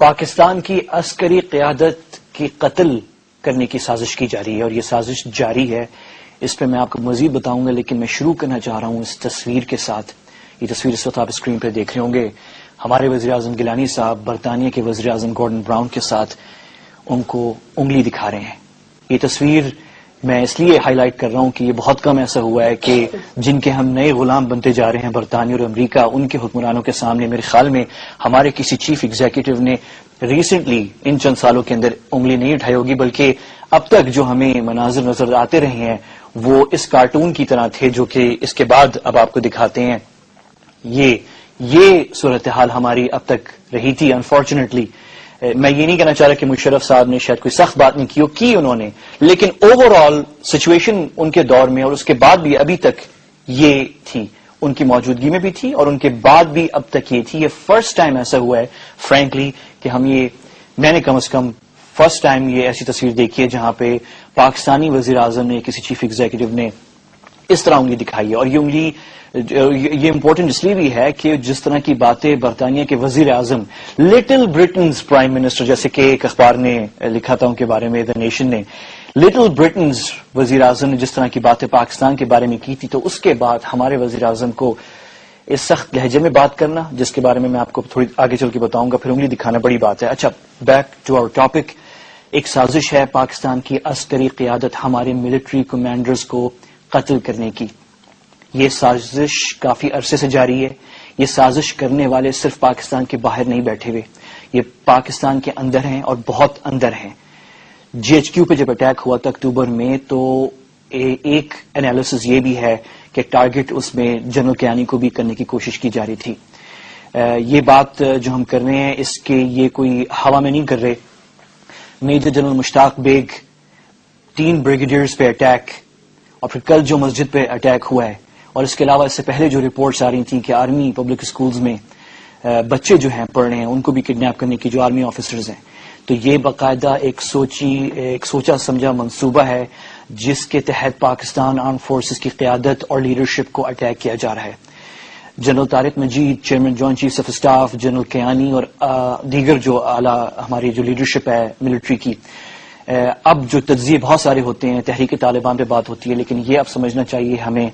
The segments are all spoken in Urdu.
پاکستان کی عسکری قیادت کی قتل کرنے کی سازش کی جا رہی ہے اور یہ سازش جاری ہے. اس پہ میں آپ کو مزید بتاؤں گا، لیکن میں شروع کرنا چاہ رہا ہوں اس تصویر کے ساتھ. یہ تصویر اس وقت آپ اسکرین پہ دیکھ رہے ہوں گے. ہمارے وزیراعظم گیلانی صاحب برطانیہ کے وزیراعظم گورڈن براؤن کے ساتھ ان کو انگلی دکھا رہے ہیں. یہ تصویر میں اس لیے ہائی لائٹ کر رہا ہوں کہ یہ بہت کم ایسا ہوا ہے کہ جن کے ہم نئے غلام بنتے جا رہے ہیں برطانیہ اور امریکہ، ان کے حکمرانوں کے سامنے میرے خیال میں ہمارے کسی چیف ایگزیکٹو نے ریسنٹلی ان چند سالوں کے اندر انگلی نہیں اٹھائی ہوگی، بلکہ اب تک جو ہمیں مناظر نظر آتے رہے ہیں وہ اس کارٹون کی طرح تھے جو کہ اس کے بعد اب آپ کو دکھاتے ہیں. یہ صورتحال ہماری اب تک رہی تھی. انفارچونیٹلی میں یہ نہیں کہنا چاہ رہا کہ مشرف صاحب نے شاید کوئی سخت بات نہیں کی انہوں نے، لیکن اوور آل سچویشن ان کے دور میں اور اس کے بعد بھی ابھی تک یہ تھی، ان کی موجودگی میں بھی تھی اور ان کے بعد بھی اب تک یہ تھی. یہ فرسٹ ٹائم ایسا ہوا ہے فرینکلی کہ میں نے کم از کم فرسٹ ٹائم یہ ایسی تصویر دیکھی ہے جہاں پہ پاکستانی وزیر اعظم نے، کسی چیف ایگزیکٹو نے اس طرح انگلی دکھائی ہے. اور یہ انگلی یہ امپورٹنٹ اس لیے بھی ہے کہ جس طرح کی باتیں برطانیہ کے وزیر اعظم لٹل برٹنز پرائم منسٹر، جیسے کہ ایک اخبار نے لکھا تھا ان کے بارے میں، دی نیشن نے، لٹل برٹنز وزیر اعظم نے جس طرح کی باتیں پاکستان کے بارے میں کی تھی، تو اس کے بعد ہمارے وزیر اعظم کو اس سخت لہجے میں بات کرنا، جس کے بارے میں آپ کو تھوڑی آگے چل کے بتاؤں گا، پھر انگلی دکھانا بڑی بات ہے. اچھا، بیک ٹو آور ٹاپک. ایک سازش ہے پاکستان کی عسکری قیادت ہمارے ملٹری کمانڈرز کو قتل کرنے کی. یہ سازش کافی عرصے سے جاری ہے. یہ سازش کرنے والے صرف پاکستان کے باہر نہیں بیٹھے ہوئے، یہ پاکستان کے اندر ہیں اور بہت اندر ہیں. جی ایچ کیو پہ جب اٹیک ہوا تھا اکتوبر میں، تو ایک انالیسس یہ بھی ہے کہ ٹارگٹ اس میں جنرل کیانی کو بھی کرنے کی کوشش کی جا رہی تھی. یہ بات جو ہم کر رہے ہیں اس کے یہ کوئی ہوا میں نہیں کر رہے. میجر جنرل مشتاق بیگ، 3 بریگیڈیئرز پہ اٹیک، اور پھر کل جو مسجد پہ اٹیک ہوا ہے، اور اس کے علاوہ اس سے پہلے جو رپورٹس آ رہی تھیں کہ آرمی پبلک اسکولز میں بچے جو ہیں پڑھ رہے ہیں ان کو بھی کڈنیپ کرنے کی جو آرمی آفیسرز ہیں. تو یہ باقاعدہ ایک سوچا سمجھا منصوبہ ہے جس کے تحت پاکستان آرم فورسز کی قیادت اور لیڈرشپ کو اٹیک کیا جا رہا ہے. General Tariq Majeed, chairman joint chief of staff, general Kayani اور دیگر جو اعلیٰ ہماری جو لیڈرشپ ہے ملٹری کی، اب جو تجزیے بہت سارے ہوتے ہیں، تحریک طالبان پہ بات ہوتی ہے، لیکن یہ اب سمجھنا چاہیے ہمیں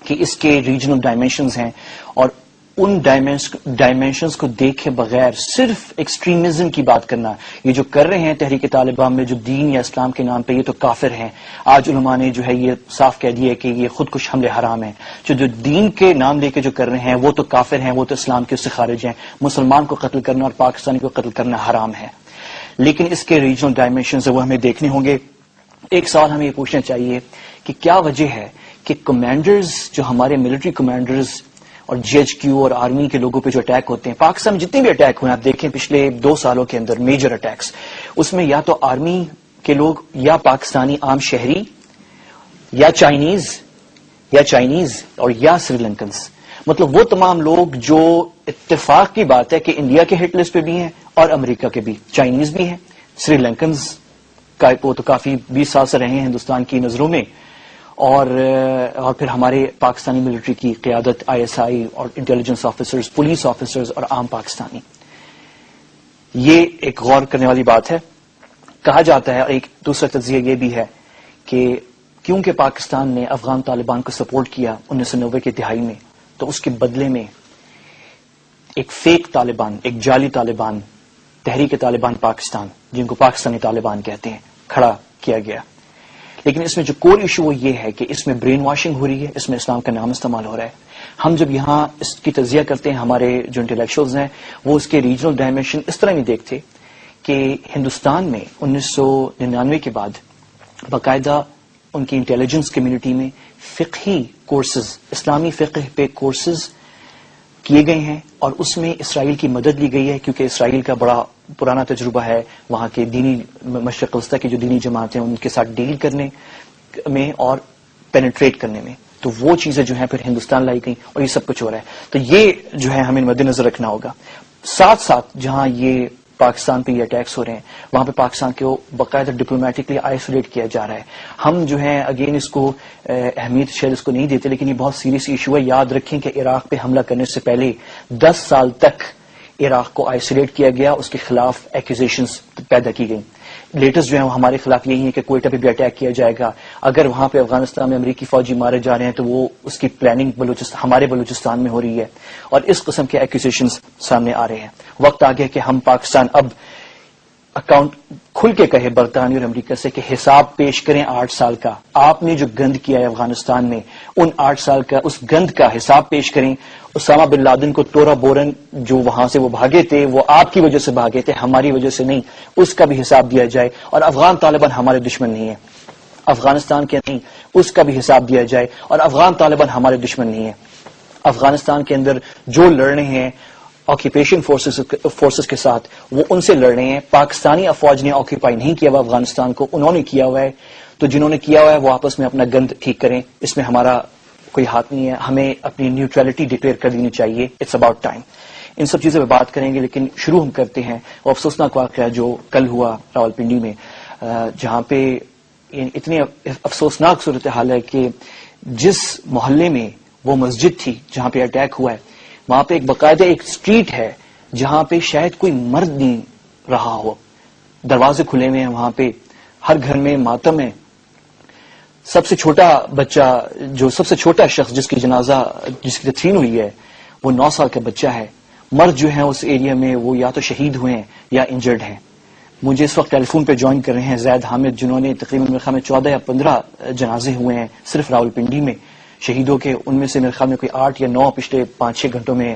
کہ اس کے ریجنل ڈائمینشنز ہیں، اور ان ڈائمینشنز کو دیکھے بغیر صرف ایکسٹریمزم کی بات کرنا، یہ جو کر رہے ہیں تحریک طالبان میں جو دین یا اسلام کے نام پہ، یہ تو کافر ہیں. آج علماء نے جو ہے یہ صاف کہہ دیا ہے کہ یہ خودکش حملے حرام ہیں. جو دین کے نام لے کے جو کر رہے ہیں وہ تو کافر ہیں، وہ تو اسلام کے اس سے خارج ہیں. مسلمان کو قتل کرنا اور پاکستانی کو قتل کرنا حرام ہے، لیکن اس کے ریجنل ڈائمینشنز وہ ہمیں دیکھنے ہوں گے. ایک سوال ہمیں یہ پوچھنا چاہیے کہ کیا وجہ ہے کہ کمانڈرز جو ہمارے ملٹری کمانڈرز اور جی ایچ کیو اور آرمی کے لوگوں پہ جو اٹیک ہوتے ہیں، پاکستان میں جتنے بھی اٹیک ہوئے ہیں آپ دیکھیں پچھلے 2 سالوں کے اندر میجر اٹیکس، اس میں یا تو آرمی کے لوگ یا پاکستانی عام شہری یا چائنیز اور یا سری لنکنز، مطلب وہ تمام لوگ جو اتفاق کی بات ہے کہ انڈیا کے ہٹ لسٹ پہ بھی ہیں اور امریکہ کے بھی، چائنیز بھی ہیں، سری لنکنز کا وہ تو کافی 20 سال سے رہے ہیں ہندوستان کی نظروں میں، اور پھر ہمارے پاکستانی ملٹری کی قیادت، آئی ایس آئی اور انٹیلیجنس آفیسرز، پولیس آفیسرز اور عام پاکستانی. یہ ایک غور کرنے والی بات ہے. کہا جاتا ہے، اور ایک دوسرا تجزیہ یہ بھی ہے کہ کیونکہ پاکستان نے افغان طالبان کو سپورٹ کیا 1990 کی دہائی میں، تو اس کے بدلے میں ایک فیک طالبان، ایک جعلی طالبان، تحریک طالبان پاکستان، جن کو پاکستانی طالبان کہتے ہیں، کھڑا کیا گیا. لیکن اس میں جو کور ایشو وہ یہ ہے کہ اس میں برین واشنگ ہو رہی ہے، اس میں اسلام کا نام استعمال ہو رہا ہے. ہم جب یہاں اس کی تجزیہ کرتے ہیں، ہمارے جو انٹلیکچوئلز ہیں وہ اس کے ریجنل ڈائمینشن اس طرح نہیں دیکھتے کہ ہندوستان میں 1999 کے بعد باقاعدہ ان کی انٹیلیجنس کمیونٹی میں فقہی کورسز، اسلامی فقہ پہ کورسز کیے گئے ہیں، اور اس میں اسرائیل کی مدد لی گئی ہے، کیونکہ اسرائیل کا بڑا پرانا تجربہ ہے وہاں کے دینی مشرق وسطیٰ کی جو دینی جماعتیں ان کے ساتھ ڈیل کرنے میں اور پینیٹریٹ کرنے میں. تو وہ چیزیں جو ہیں پھر ہندوستان لائی گئی اور یہ سب کچھ ہو رہا ہے. تو یہ جو ہے ہمیں مد نظر رکھنا ہوگا. ساتھ ساتھ جہاں یہ پاکستان پہ یہ اٹیکس ہو رہے ہیں وہاں پہ پاکستان کو باقاعدہ ڈپلومیٹکلی آئسولیٹ کیا جا رہا ہے. ہم جو ہیں اگین اس کو اہمیت شاید اس کو نہیں دیتے، لیکن یہ بہت سیریس ایشو ہے. یاد رکھیں کہ عراق پہ حملہ کرنے سے پہلے 10 سال تک عراق کو آئسولیٹ کیا گیا، اس کے خلاف ایکوزیشنز پیدا کی گئیں. لیٹسٹ جو ہے ہمارے خلاف یہی ہے کہ کوئٹہ پہ بھی اٹیک کیا جائے گا. اگر وہاں پہ افغانستان میں امریکی فوجی مارے جا رہے ہیں تو وہ اس کی پلاننگ ہمارے بلوچستان میں ہو رہی ہے، اور اس قسم کے ایکوزیشنز سامنے آ رہے ہیں. وقت آ گیا کہ ہم پاکستان اب اکاؤنٹ کھل کے کہے برطانیہ اور امریکہ سے کہ حساب پیش کریں 8 سال کا. آپ نے جو گند کیا ہے افغانستان میں، ان 8 سال کا اس گند کا حساب پیش کریں. اسامہ بن لادن کو تورا بورن جو وہاں سے وہ بھاگے تھے، وہ آپ کی وجہ سے بھاگے تھے، ہماری وجہ سے نہیں. اس کا بھی حساب دیا جائے. اور افغان طالبان ہمارے دشمن نہیں ہے، افغانستان کے نہیں، اس کا بھی حساب دیا جائے. اور افغان طالبان ہمارے دشمن نہیں ہے. افغانستان کے اندر جو لڑ رہے ہیں آکوپیشن فورسز کے ساتھ، وہ ان سے لڑ رہے ہیں. پاکستانی افواج نے آکوپائی نہیں کیا ہوا افغانستان کو، انہوں نے کیا ہوا ہے. تو جنہوں نے کیا ہوا ہے وہ آپس میں اپنا گند ٹھیک کریں، اس میں ہمارا کوئی ہاتھ نہیں ہے. ہمیں اپنی نیوٹرلٹی ڈکلیئر کر دینی چاہیے. It's about time. ان سب چیزوں پہ بات کریں گے، لیکن شروع ہم کرتے ہیں وہ افسوسناک واقعہ جو کل ہوا راولپنڈی میں، جہاں پہ اتنی افسوسناک صورتحال ہے کہ جس محلے میں وہ مسجد تھی جہاں پہ اٹیک ہوا ہے، وہاں پہ ایک باقاعدہ ایک اسٹریٹ ہے جہاں پہ شاید کوئی مرد نہیں رہا ہو. دروازے کھلے ہوئے ہیں وہاں پہ، ہر گھر میں ماتم ہے. سب سے چھوٹا بچہ، جو سب سے چھوٹا شخص جس کی تدفین ہوئی ہے، وہ 9 سال کا بچہ ہے. مرد جو ہیں اس ایریا میں وہ یا تو شہید ہوئے ہیں یا انجرڈ ہیں. مجھے اس وقت ٹیلی فون پہ جوائن کر رہے ہیں زید حامد، جنہوں نے تقریباً میرے خیال میں 14 یا 15 جنازے ہوئے ہیں صرف راولپنڈی میں شہیدوں کے. ان میں سے میرے خیال میں کوئی 8 یا 9 پچھلے 5-6 گھنٹوں میں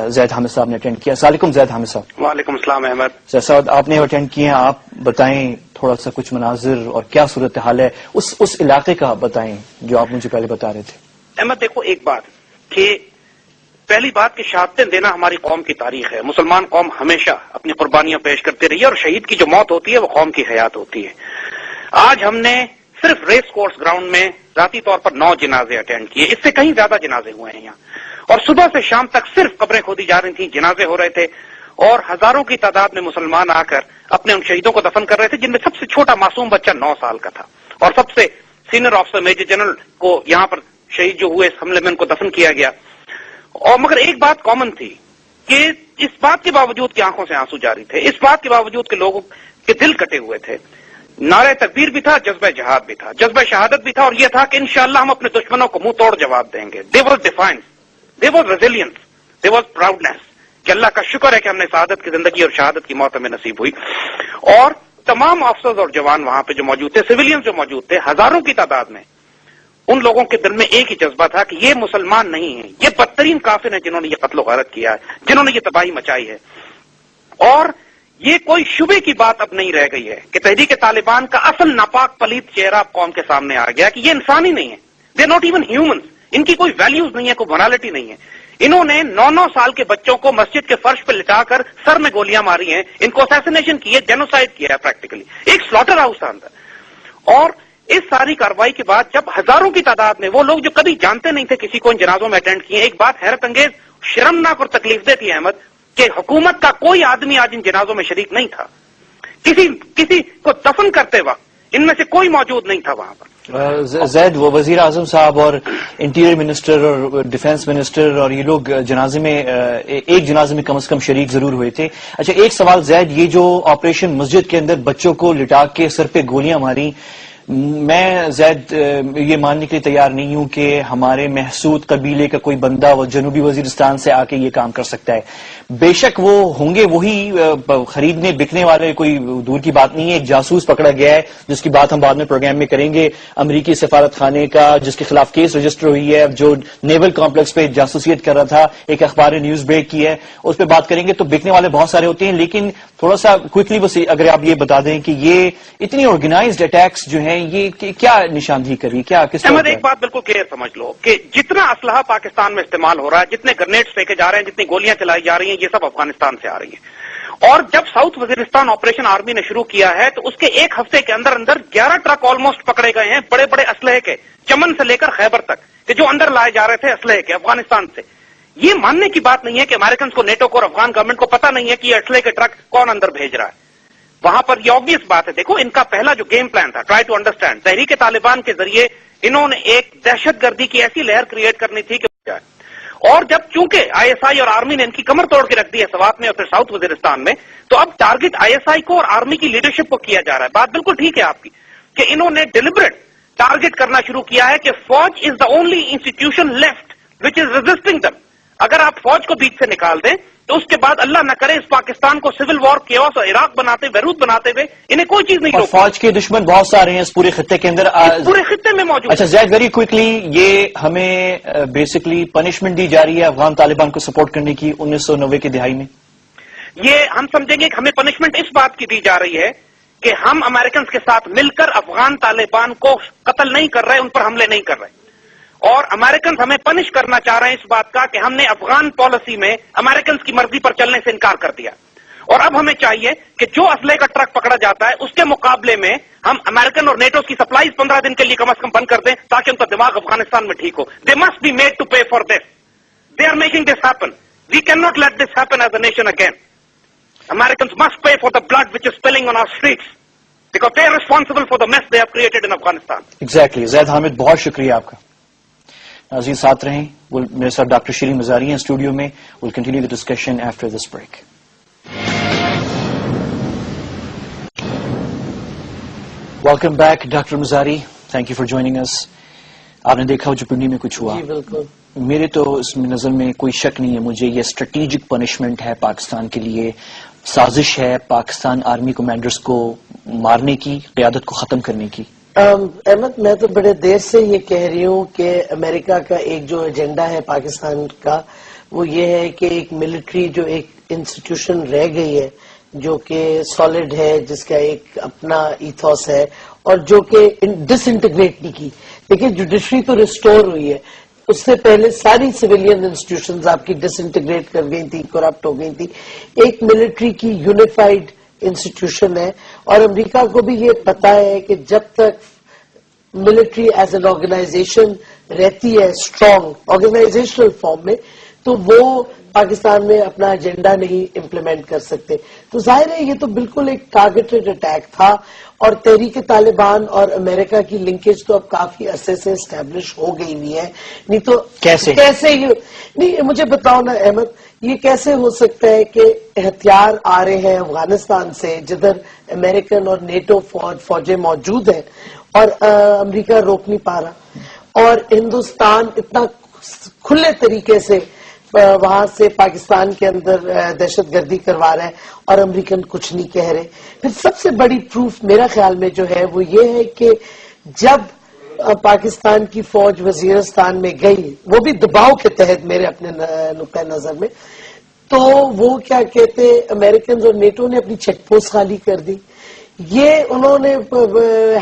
زید حامد صاحب نے اٹینڈ کیا. السلام علیکم زید حامد صاحب. وعلیکم السلام احمد. زید صاحب آپ نے اٹینڈ کیے ہیں، آپ بتائیں تھوڑا سا کچھ مناظر اور کیا صورتحال ہے اس علاقے کا بتائیں جو آپ مجھے پہلے بتا رہے تھے. احمد دیکھو، ایک بات کہ پہلی بات کہ شہادتیں دینا ہماری قوم کی تاریخ ہے. مسلمان قوم ہمیشہ اپنی قربانیاں پیش کرتی رہی ہے، اور شہید کی جو موت ہوتی ہے وہ قوم کی حیات ہوتی ہے. آج ہم نے صرف ریس کورس گراؤنڈ میں ذاتی طور پر 9 جنازے اٹینڈ کیے، اس سے کہیں زیادہ جنازے ہوئے ہیں یہاں. اور صبح سے شام تک صرف قبریں کھودی جا رہی تھیں، جنازے ہو رہے تھے، اور ہزاروں کی تعداد میں مسلمان آ کر اپنے ان شہیدوں کو دفن کر رہے تھے، جن میں سب سے چھوٹا معصوم بچہ 9 سال کا تھا. اور سب سے سینئر آفیسر میجر جنرل کو یہاں پر شہید جو ہوئے اس حملے میں ان کو دفن کیا گیا. اور مگر ایک بات کامن تھی کہ اس بات کے باوجود کہ آنکھوں سے آنسو جاری تھے، اس بات کے باوجود کہ لوگوں کے دل کٹے ہوئے تھے، نعرہ تکبیر بھی تھا، جذبہ جہاد بھی تھا، جذبہ شہادت بھی تھا، اور یہ تھا کہ انشاءاللہ ہم اپنے دشمنوں کو منہ توڑ جواب دیں گے. They was defiance, they was resilience, they was proudness کہ اللہ کا شکر ہے کہ ہم نے شہادت کی زندگی اور شہادت کی موت ہمیں نصیب ہوئی. اور تمام آفیسرز اور جوان وہاں پہ جو موجود تھے، سویلینز جو موجود تھے ہزاروں کی تعداد میں، ان لوگوں کے دل میں ایک ہی جذبہ تھا کہ یہ مسلمان نہیں ہیں، یہ بدترین کافر ہیں جنہوں نے یہ قتل و غارت کیا ہے، جنہوں نے یہ تباہی مچائی ہے. اور یہ کوئی شبے کی بات اب نہیں رہ گئی ہے کہ تحریک طالبان کا اصل ناپاک پلیت چہرہ اب قوم کے سامنے آ گیا کہ یہ انسان ہی نہیں ہے. They not even humans. ان کی کوئی ویلیوز نہیں ہے، کوئی مورالٹی نہیں ہے. انہوں نے 9 سال کے بچوں کو مسجد کے فرش پہ لٹا کر سر میں گولیاں ماری ہیں، ان کو اسیسینیشن کی ہے، جینوسائڈ کیا ہے پریکٹیکلی. ایک سلاٹر ہاؤس تھا اندر. اور اس ساری کارروائی کے بعد جب ہزاروں کی تعداد میں وہ لوگ جو کبھی جانتے نہیں تھے کسی کو ان جنازوں میں اٹینڈ کیے، ایک بات حیرت انگیز، شرمناک اور تکلیف دہ تھی احمد کہ حکومت کا کوئی آدمی آج ان جنازوں میں شریک نہیں تھا. کسی کو دفن کرتے وقت ان میں سے کوئی موجود نہیں تھا وہاں پر. زید، وہ وزیر اعظم صاحب اور انٹیریئر منسٹر اور ڈیفنس منسٹر اور یہ لوگ جنازے میں ایک جنازے میں کم از کم شریک ضرور ہوئے تھے. اچھا ایک سوال زید، یہ جو آپریشن مسجد کے اندر بچوں کو لٹا کے سر پہ گولیاں ماری، میں زید یہ ماننے کے لیے تیار نہیں ہوں کہ ہمارے محسود قبیلے کا کوئی بندہ وہ جنوبی وزیرستان سے آ کے یہ کام کر سکتا ہے. بے شک وہ ہوں گے وہی خریدنے بکنے والے، کوئی دور کی بات نہیں ہے. ایک جاسوس پکڑا گیا ہے جس کی بات ہم بعد میں پروگرام میں کریں گے، امریکی سفارت خانے کا جس کے خلاف کیس رجسٹر ہوئی ہے، جو نیول کمپلیکس پہ جاسوسیت کر رہا تھا. ایک اخبار نے نیوز بریک کی ہے، اس پہ بات کریں گے. تو بکنے والے بہت سارے ہوتے ہیں، لیکن تھوڑا سا کوئکلی بس اگر آپ یہ بتا دیں کہ یہ اتنی آرگنائزڈ اٹیکس جو ہیں یہ کیا نشاندہی کری، کیا کس احمد ایک بات بالکل کلیئر سمجھ لو کہ جتنا اسلحہ پاکستان میں استعمال ہو رہا ہے، جتنے گرنیڈز پھینکے جا رہے ہیں، جتنی گولیاں چلائی جا رہی ہیں، یہ سب افغانستان سے آ رہی ہیں. اور جب ساؤتھ وزیرستان آپریشن آرمی نے شروع کیا ہے تو اس کے ایک ہفتے کے اندر 11 ٹرک آلموسٹ پکڑے گئے ہیں، بڑے بڑے اسلحے کے، چمن سے لے کر خیبر تک، کہ جو اندر لائے جا رہے تھے اسلحے کے افغانستان سے. یہ ماننے کی بات نہیں ہے کہ امریکنز کو، نیٹو کو اور افغان گورنمنٹ کو پتہ نہیں ہے کہ یہ اسلحے کے ٹرک کون اندر بھیج رہا ہے. وہاں پر یہ آبویس بات ہے. دیکھو ان کا پہلا جو گیم پلان تھا، ٹرائی ٹو انڈرسٹینڈ، تحریک طالبان کے ذریعے انہوں نے ایک دہشت گردی کی ایسی لہر کریٹ کرنی تھی کہ اور جب چونکہ آئی ایس آئی اور آرمی نے ان کی کمر توڑ کے رکھ دی ہے سوات میں اور پھر ساؤتھ وزیرستان میں، تو اب ٹارگٹ آئی ایس آئی کو اور آرمی کی لیڈرشپ کو کیا جا رہا ہے. بات بالکل ٹھیک ہے آپ کی کہ انہوں نے ڈیلیبریٹ ٹارگٹ کرنا شروع کیا ہے کہ فوج is the only institution left which is resisting them. اگر آپ فوج کو بیچ سے نکال دیں تو اس کے بعد اللہ نہ کرے اس پاکستان کو سول وار کیوس اور عراق بناتے بیروت بناتے ہوئے انہیں کوئی چیز نہیں اور روک. فوج کے دشمن بہت سارے ہیں اس پورے خطے کے اندر. پورے خطے میں موجود. اچھا زید، ویری کوئکلی، یہ ہمیں بیسکلی پنشمنٹ دی جا رہی ہے افغان طالبان کو سپورٹ کرنے کی 1990 کی دہائی میں. یہ ہم سمجھیں گے کہ ہمیں پنشمنٹ اس بات کی دی جا رہی ہے کہ ہم امریکنز کے ساتھ مل کر افغان طالبان کو قتل نہیں کر رہے، ان پر حملے نہیں کر رہے، اور امریکنز ہمیں پنش کرنا چاہ رہے ہیں اس بات کا کہ ہم نے افغان پالیسی میں امریکنز کی مرضی پر چلنے سے انکار کر دیا. اور اب ہمیں چاہیے کہ جو اسلحے کا ٹرک پکڑا جاتا ہے اس کے مقابلے میں ہم امریکن اور نیٹو کی سپلائیز 15 دن کے لیے کم از کم بند کر دیں تاکہ ان کا دماغ افغانستان میں ٹھیک ہو. They must be made to pay for this. They are making this happen. We can not let this happen as a nation again. Americans must pay for the blood which is spilling on our streets because they are responsible for the mess they have created in Afghanistan. Exactly. زید حامد، بہت شکریہ آپ کا. ناظرین ساتھ رہیں. میرے ساتھ ڈاکٹر شیرین مزاری ہیں اسٹوڈیو میں. We'll continue the discussion after this break. Welcome back, Dr. Mazari. Thank you for joining us. آپ نے دیکھا جو پنڈی میں کچھ ہوا. جی بالکل. میرے تو اس میں نظر میں کوئی شک نہیں ہے مجھے، یہ اسٹریٹجک پنشمنٹ ہے پاکستان کے لیے، سازش ہے پاکستان آرمی کمانڈرز کو مارنے کی، قیادت کو ختم کرنے کی. احمد، میں تو بڑے دیر سے یہ کہہ رہی ہوں کہ امریکہ کا ایک جو ایجنڈا ہے پاکستان کا وہ یہ ہے کہ ایک ملٹری جو ایک انسٹیٹیوشن رہ گئی ہے جو کہ سالڈ ہے، جس کا ایک اپنا ایتھوس ہے اور جو کہ ڈس انٹیگریٹ نہیں کی. دیکھیے جوڈیشری تو ریسٹور ہوئی ہے، اس سے پہلے ساری سویلین انسٹیٹیوشنز آپ کی ڈس انٹیگریٹ کر گئی تھی، کرپٹ ہو گئی تھی. ایک ملٹری کی یونیفائڈ انسٹیٹیوشن ہے اور امریکہ کو بھی یہ پتا ہے کہ جب تک ملٹری ایز این آرگنائزیشن رہتی ہے اسٹرانگ آرگنائزیشنل فارم میں تو وہ پاکستان میں اپنا ایجنڈا نہیں امپلیمنٹ کر سکتے. تو ظاہر ہے یہ تو بالکل ایک ٹارگیٹڈ اٹیک تھا اور تحریک طالبان اور امریکہ کی لنکیج تو اب کافی عرصے سے اسٹیبلش ہو گئی ہوئی ہے. نہیں تو کیسے یہ نہیں مجھے بتاؤ نا احمد، یہ کیسے ہو سکتا ہے کہ ہتھیار آ رہے ہیں افغانستان سے جدھر امریکن اور نیٹو فوجیں موجود ہیں اور امریکہ روک نہیں پا رہا، اور ہندوستان اتنا کھلے طریقے سے وہاں سے پاکستان کے اندر دہشت گردی کروا رہا ہے اور امریکن کچھ نہیں کہہ رہے. پھر سب سے بڑی پروف میرا خیال میں جو ہے وہ یہ ہے کہ جب پاکستان کی فوج وزیرستان میں گئی، وہ بھی دباؤ کے تحت میرے اپنے نقطۂ نظر میں، تو وہ کیا کہتے امریکنز اور نیٹو نے اپنی چیک پوسٹ خالی کر دی. یہ انہوں نے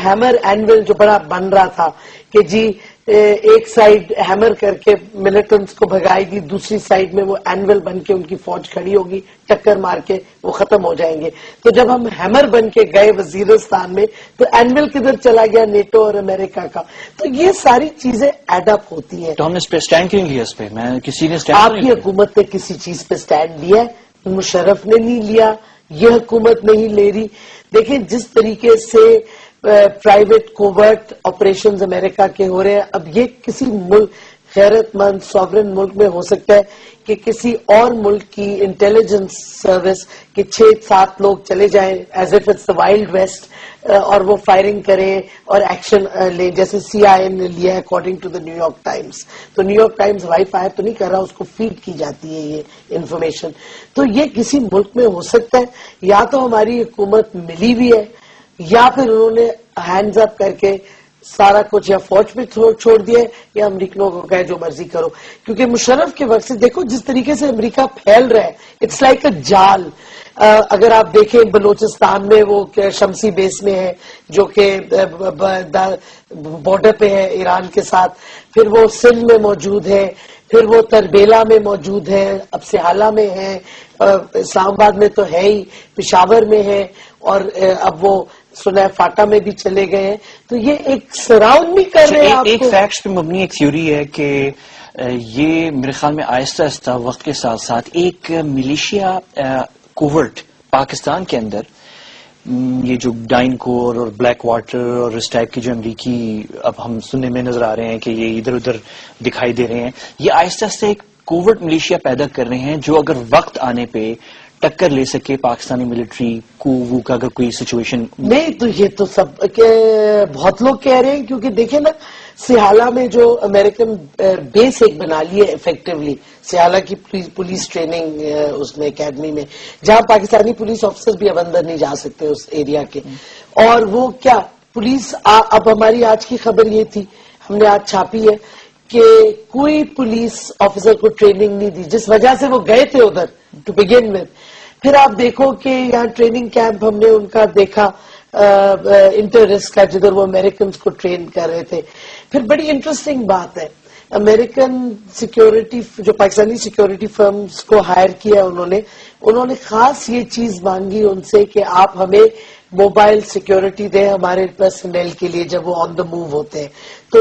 ہیمر اینول جو بڑا بن رہا تھا کہ جی ایک سائڈ ہیمر کر کے ملیٹنٹس کو بھگائے گی، دوسری سائڈ میں وہ اینول بن کے ان کی فوج کھڑی ہوگی، ٹکر مار کے وہ ختم ہو جائیں گے. تو جب ہم ہیمر بن کے گئے وزیرستان میں تو اینول کدھر چلا گیا نیٹو اور امریکہ کا. تو یہ ساری چیزیں ایڈ اپ ہوتی ہیں. تو ہم نے اس پہ اسٹینڈ کیوں لیا؟ اس پہ میں کسی نے آپ کی حکومت نے کسی چیز پہ اسٹینڈ لیا ہے؟ مشرف نے نہیں لیا، یہ حکومت نہیں لے رہی. دیکھیں جس طریقے سے پرائیویٹ کوورٹ آپریشنز امریکہ کے ہو رہے ہیں، اب یہ کسی ملک غیرت مند سوورن ملک میں ہو سکتا ہے کہ کسی اور ملک کی انٹیلیجنس سروس کے 6-7 لوگ چلے جائیں as if it's the wild west اور وہ فائرنگ کریں اور ایکشن لیں، جیسے CIA نے لیا ہے according to the New York Times. تو نیو یارک ٹائمز وائی فائر تو نہیں کر رہا، اس کو فیڈ کی جاتی ہے یہ انفارمیشن. تو یہ کسی ملک میں ہو سکتا ہے، یا تو ہماری حکومت ملی ہوئی ہے یا پھر انہوں نے ہینڈز اپ کر کے سارا کچھ یا فوج پہ چھوڑ دیا ہے یا امریکنوں کو کہے جو مرضی کرو. کیونکہ مشرف کے وقت سے دیکھو جس طریقے سے امریکہ پھیل رہا ہے، اٹس لائک اے جال. اگر آپ دیکھیں بلوچستان میں وہ شمسی بیس میں ہے جو کہ بارڈر پہ ہے ایران کے ساتھ، پھر وہ سندھ میں موجود ہے، پھر وہ تربیلا میں موجود ہے، اب سہالہ میں ہے، اسلام آباد میں تو ہے ہی، پشاور میں ہے، اور اب وہ سنہ فاٹا میں بھی چلے گئے ہیں. تو یہ ایک سراؤنڈ نہیں کر رہے. ایک فیکٹس پہ مبنی ایک تھیوری ہے کہ یہ میرے خیال میں آہستہ آہستہ وقت کے ساتھ ساتھ ایک ملیشیا کوورٹ پاکستان کے اندر، یہ جو ڈائن کور اور بلیک واٹر اور اس ٹائپ کی جو امریکی اب ہم سننے میں نظر آ رہے ہیں کہ یہ ادھر ادھر دکھائی دے رہے ہیں، یہ آہستہ آہستہ ایک کوورٹ ملیشیا پیدا کر رہے ہیں جو اگر وقت آنے پہ ٹکر لے سکے پاکستانی ملٹری کو کا اگر کوئی سچویشن؟ نہیں تو یہ تو سب بہت لوگ کہہ رہے ہیں، کیونکہ دیکھیں نا سیالہ میں جو امریکن بیس ایک بنا لی ہے افیکٹولی، سیالہ کی پولیس ٹریننگ اس میں اکیڈمی میں، جہاں پاکستانی پولیس آفیسر بھی اب اندر نہیں جا سکتے اس ایریا کے. اور وہ کیا پولیس اب ہماری آج کی خبر یہ تھی، ہم نے آج چھاپی ہے کہ کوئی پولیس آفیسر کو ٹریننگ نہیں دی، جس وجہ سے وہ گئے تھے ادھر ٹو بگن وتھ. پھر آپ دیکھو کہ یہاں ٹریننگ کیمپ ہم نے ان کا دیکھا انٹرسٹ کا، جدھر وہ امریکنز کو ٹرین کر رہے تھے. پھر بڑی انٹرسٹنگ بات ہے، امریکن سیکیورٹی جو پاکستانی سیکیورٹی فرمز کو ہائر کیا انہوں نے خاص یہ چیز مانگی ان سے کہ آپ ہمیں موبائل سیکیورٹی دیں ہمارے پرسنل کے لیے جب وہ آن دا موو ہوتے ہیں. تو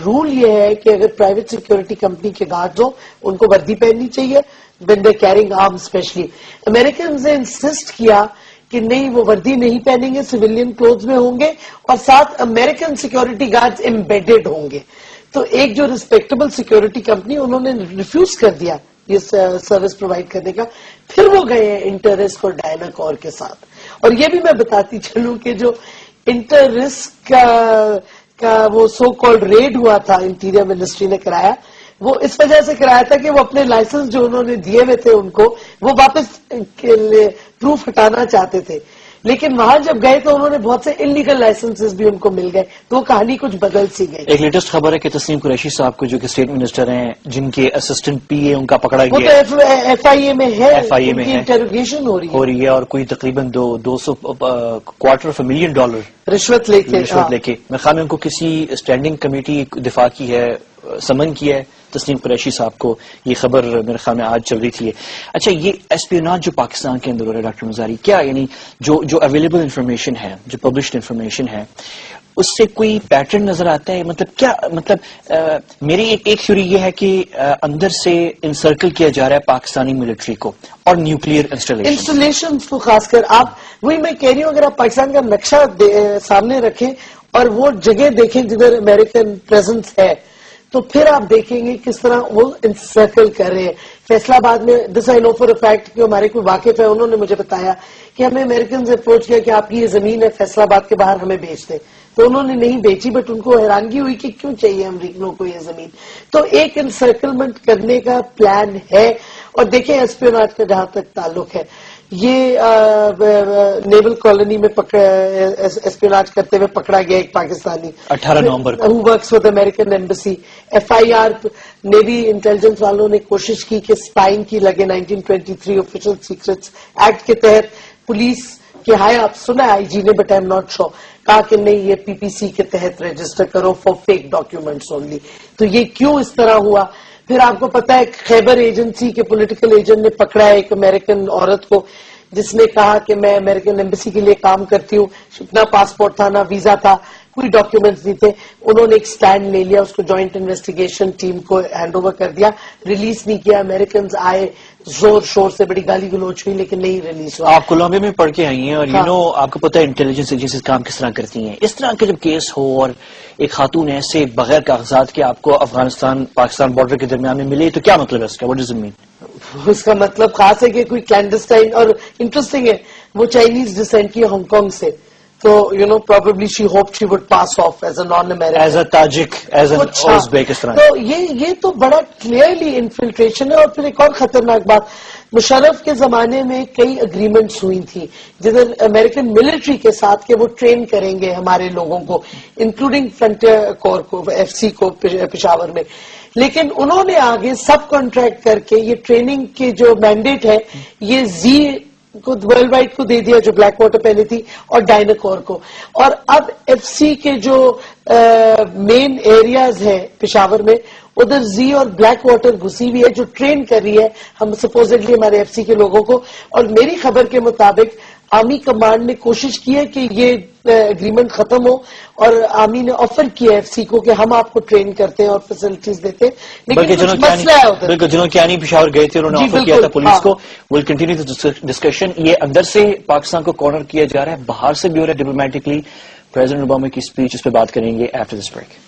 رول یہ ہے کہ اگر پرائیویٹ سیکیورٹی کمپنی کے گارڈز ہوں ان کو وردی پہننی چاہیے when they're carrying arms especially. Americans نے انسسٹ کیا کہ نہیں وہ وردی نہیں پہنیں گے، سویلین کلوتھز میں ہوں گے اور ساتھ امریکن سیکیورٹی گارڈز امبیڈڈ ہوں گے. تو ایک جو ریسپیکٹیبل سیکیورٹی کمپنی انہوں نے ریفیوز کر دیا یہ سروس پرووائڈ کرنے کا. پھر وہ گئے ہیں انٹرسک اور ڈائناکور کے ساتھ. اور یہ بھی میں بتاتی چلوں کہ جو انٹرسک کا وہ سو کالڈ ریڈ ہوا تھا انٹیریئر منسٹری نے کرایا، وہ اس وجہ سے کرایا تھا کہ وہ اپنے لائسنس جو انہوں نے دیے ہوئے تھے ان کو وہ واپس پروف ہٹانا چاہتے تھے. لیکن وہاں جب گئے تو انہوں نے بہت سے انلیگل لائسنسز بھی ان کو مل گئے، تو وہ کہانی کچھ بدل سی گئی. ایک لیٹسٹ خبر ہے کہ تسنیم قریشی صاحب کو جو کہ اسٹیٹ منسٹر ہیں جن کے اسسٹنٹ پی اے ان کا پکڑا وہ گیا، تو ایف آئی اے میں ہے، FIA میں ہے، انٹروگیشن ہو رہی ہے اور کوئی تقریباً $250 رشوت لے کے. میں خواہ ان کو کسی اسٹینڈنگ کمیٹی دفاع کی ہے، سمن کیا ہے تسنیم قریشی صاحب کو. یہ خبر میرے خیال میں آج چل رہی تھی. اچھا، یہ اسپیوناج جو پاکستان کے اندر ہو رہا ہے ڈاکٹر مزاری، کیا یعنی جو اویلیبل انفارمیشن ہے، جو پبلشڈ انفارمیشن ہے، اس سے کوئی پیٹرن نظر آتا ہے؟ مطلب کیا میری ایک تھیوری یہ ہے کہ اندر سے انسرکل کیا جا رہا ہے پاکستانی ملٹری کو اور نیوکلیئر انسٹالیشن کو خاص کر. آپ وہی میں کہہ رہی ہوں، اگر آپ پاکستان کا نقشہ سامنے رکھیں اور وہ جگہ دیکھیں جدھر امریکن پریزنس ہے، تو پھر آپ دیکھیں گے کس طرح وہ انسرکل کر رہے ہیں. فیصلہ آباد میں دس آئی نو فار اے فیکٹ کہ ہمارے کوئی واقف ہے، انہوں نے مجھے بتایا کہ ہمیں امریکن سے اپروچ کیا کہ آپ کی یہ زمین ہے فیصلہ آباد کے باہر، ہمیں بیچ دیں. تو انہوں نے نہیں بیچی، بٹ ان کو حیرانگی ہوئی کہ کیوں چاہیے امریکنوں کو یہ زمین. تو ایک انسرکلمنٹ کرنے کا پلان ہے. اور دیکھیں اسپیوناج کا جہاں تک تعلق ہے، یہ نیول کالونی میں اسپیوناج کرتے ہوئے پکڑا گیا ایک پاکستانی 18 نومبر who works with American Embassy. FIR navy intelligence والوں نے کوشش کی کہ سپائنگ کی لگے 1923 آفیشل سیکرٹس ایکٹ کے تحت. پولیس کہ ہائے آپ سنا آئی جی نے، but I am not sure, کہا کہ نہیں یہ PPC کے تحت رجسٹر کرو فار فیک ڈاکیومنٹس اونلی. تو یہ کیوں اس طرح ہوا؟ پھر آپ کو پتا ہے خیبر ایجنسی کے پولیٹیکل ایجنٹ نے پکڑا ہے ایک امریکن عورت کو جس نے کہا کہ میں امریکن ایمبیسی کے لیے کام کرتی ہوں، نہ پاسپورٹ تھا نہ ویزا تھا، کوئی ڈاکیومنٹس نہیں تھے. انہوں نے ایک سٹینڈ لے لیا، اس کو جوائنٹ انویسٹیگیشن ٹیم کو ہینڈ اوور کر دیا، ریلیز نہیں کیا. امریکنز آئے، زور شور سے بڑی گالی گلوچ ہوئی، لیکن نہیں ریلیز ہوا. آپ کولمبیا میں پڑھ کے آئی ہیں اور آپ کو پتا ہے انٹیلیجنس ایجنسیز کام کس طرح کرتی ہیں. اس طرح کے جب کیس ہو اور ایک خاتون ایسے بغیر کاغذات کے آپ کو افغانستان پاکستان بارڈر کے درمیان میں ملے، تو کیا مطلب ہے اس کا؟ What does it mean? اس کا مطلب خاص ہے کہ کوئی کلینڈسٹائن، اور انٹرسٹنگ ہے وہ چائنیز ڈسینٹ کی ہانگ کانگ سے. تو probably she hoped she would pass off as a non-American. As a Tajik, as an Uzbek اس طرح. تو یہ تو بڑا کلیئرلی انفلٹریشن ہے. اور پھر ایک اور خطرناک بات، مشرف کے زمانے میں کئی اگریمنٹس ہوئی تھی جدھر امریکن ملٹری کے ساتھ کہ وہ ٹرین کریں گے ہمارے لوگوں کو، انکلوڈنگ فرنٹیئر کور کو، FC کو پشاور میں. لیکن انہوں نے آگے سب کانٹریکٹ کر کے یہ ٹریننگ کے جو مینڈیٹ ہے یہ زی کو ورلڈ وائڈ کو دے دیا جو بلیک واٹر پہلے تھی، اور ڈائناکور کو. اور اب FC کے جو مین ایریاز ہیں پشاور میں، ادھر زی اور بلیک واٹر گھسی ہوئی ہے جو ٹرین کر رہی ہے ہم سپوزڈلی ہمارے FC کے لوگوں کو. اور میری خبر کے مطابق آرمی کمانڈ نے کوشش کی ہے کہ یہ اگریمنٹ ختم ہو، اور آرمی نے آفر کیا FC کو کہ ہم آپ کو ٹرین کرتے ہیں اور فیسلٹیز دیتے ہیں. لیکن کچھ مسئلہ ہے ادھر. بالکل، جنہوں کی آنی پشاور گئے تھے انہوں نے آفر کیا تھا پولیس کو. Will continue discussion. یہ اندر سے پاکستان کو کارنر کیا جا رہا ہے، باہر سے بھی ہو رہا ہے ڈپلومیٹکلی. پریزیڈنٹ اوباما کی اسپیچ، اس پہ بات کریں گے after this break.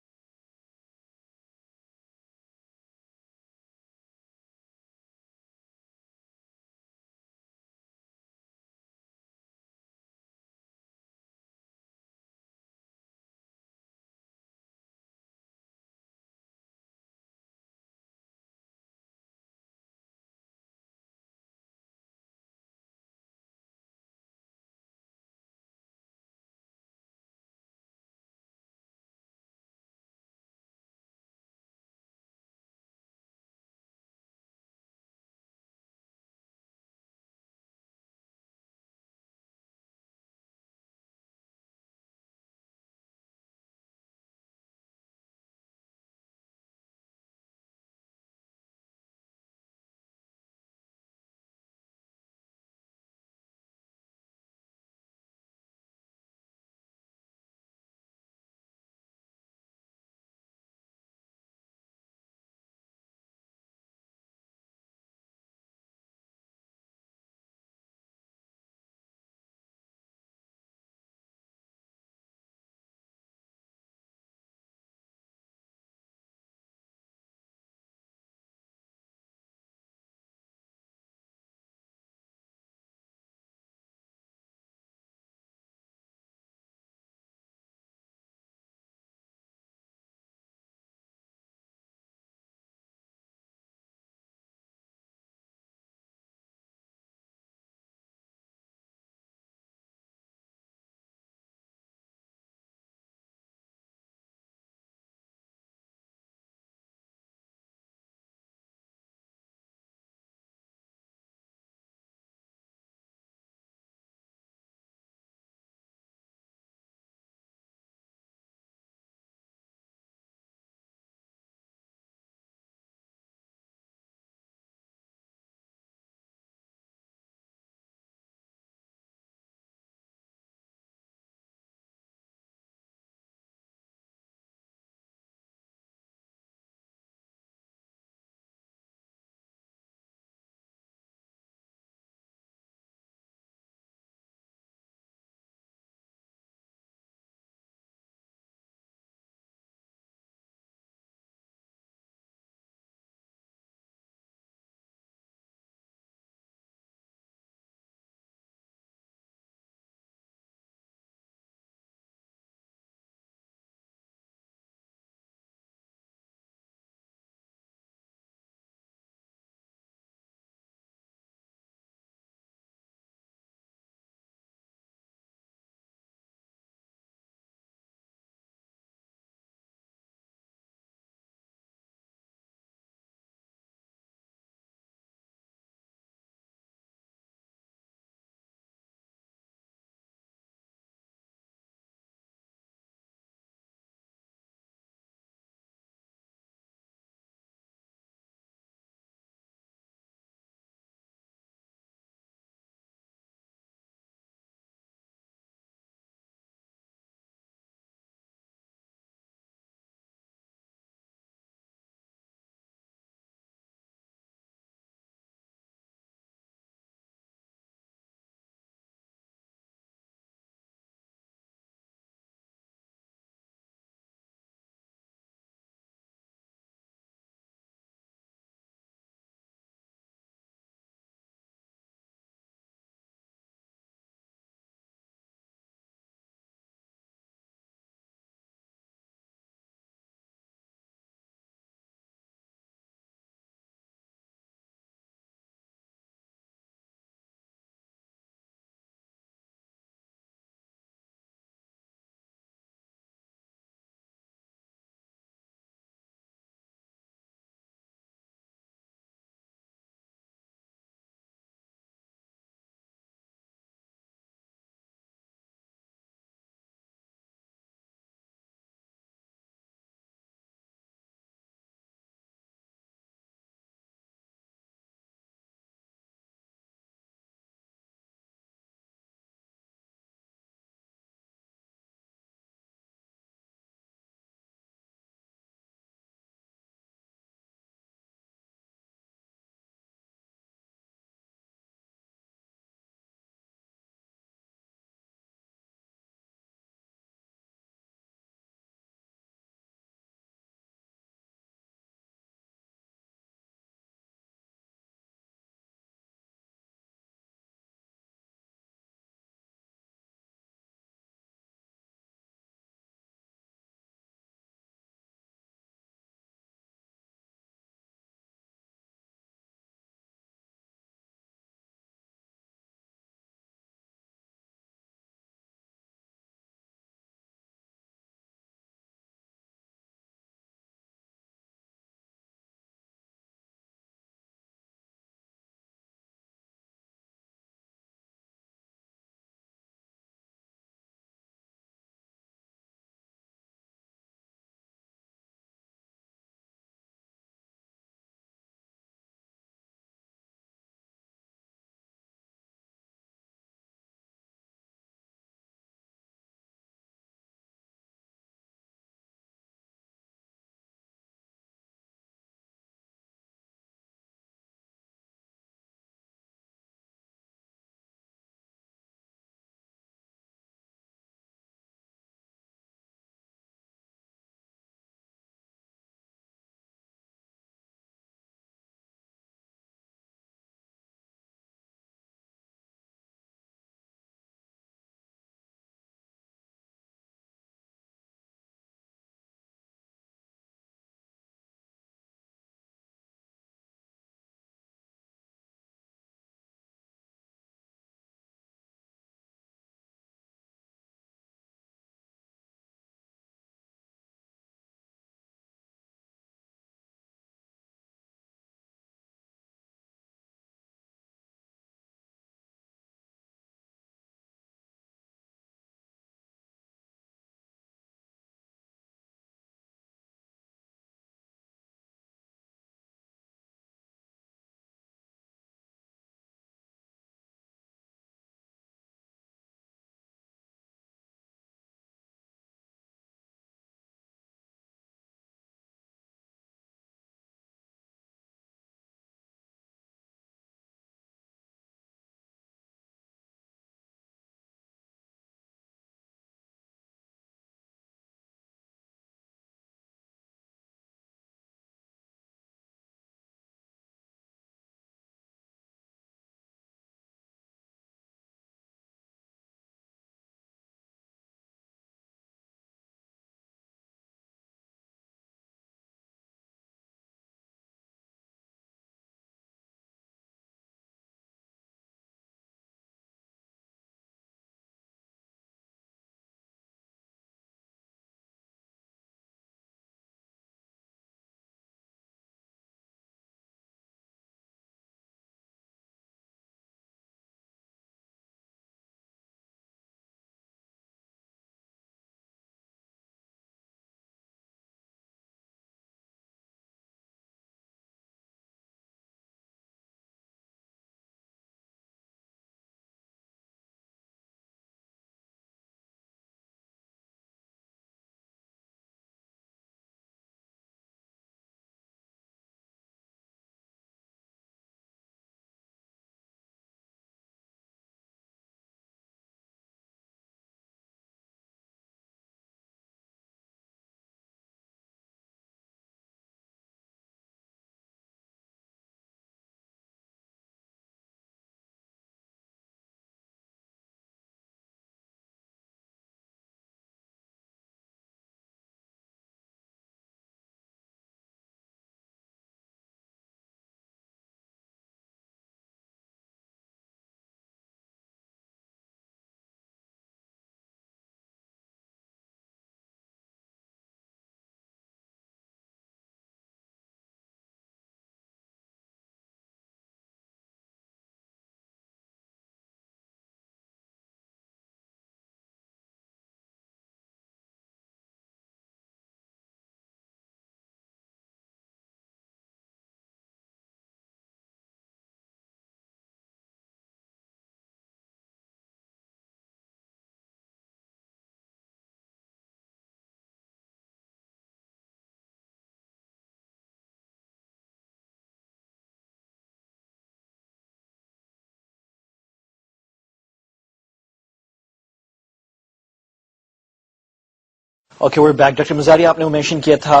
Okay we're back. Doctor Mazari آپ نے مینشن کیا تھا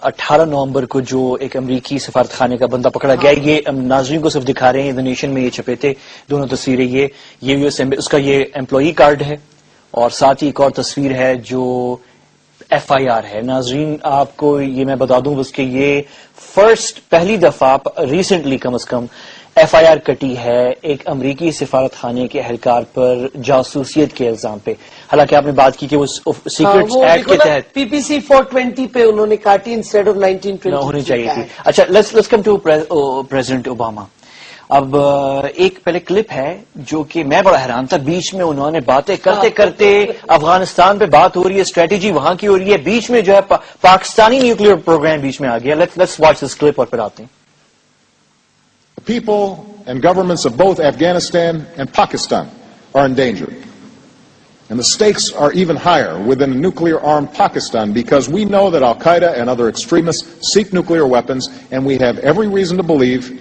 18 نومبر کو جو ایک امریکی سفارت خانے کا بندہ پکڑا گیا. یہ ناظرین کو صرف دکھا رہے ہیں, دا نیشن میں یہ چھپے تھے دونوں تصویریں. یہ اس کا یہ امپلائی کارڈ ہے اور ساتھ ہی ایک اور تصویر ہے جو FIR ہے. ناظرین آپ کو یہ میں بتا دوں بس کہ یہ پہلی دفعہ ریسنٹلی کم از کم FIR کٹی ہے ایک امریکی سفارت خانے کے اہلکار پر جاسوسیت کے الزام پہ. حالانکہ آپ نے بات کی کہ وہ سیکرٹس ایکٹ کے تحت PPC 420 پہ انہوں نے کاٹی انسٹیڈ آف 1920 ہونی چاہیے تھی. اچھا let's come to president Obama. اب ایک پہلے کلپ ہے جو کہ میں بڑا حیران تھا, بیچ میں انہوں نے باتیں کرتے کرتے افغانستان پہ بات ہو رہی ہے, اسٹریٹجی وہاں کی ہو رہی ہے, بیچ میں جو ہے پاکستانی نیوکلیر پروگرام بیچ میں آ گیا. لیٹس واچ دس کلپ اور پھر آتے ہیں. The people and governments of both Afghanistan and Pakistan are in danger. And the stakes are even higher within a nuclear-armed Pakistan because we know that Al-Qaeda and other extremists seek nuclear weapons, and we have every reason to believe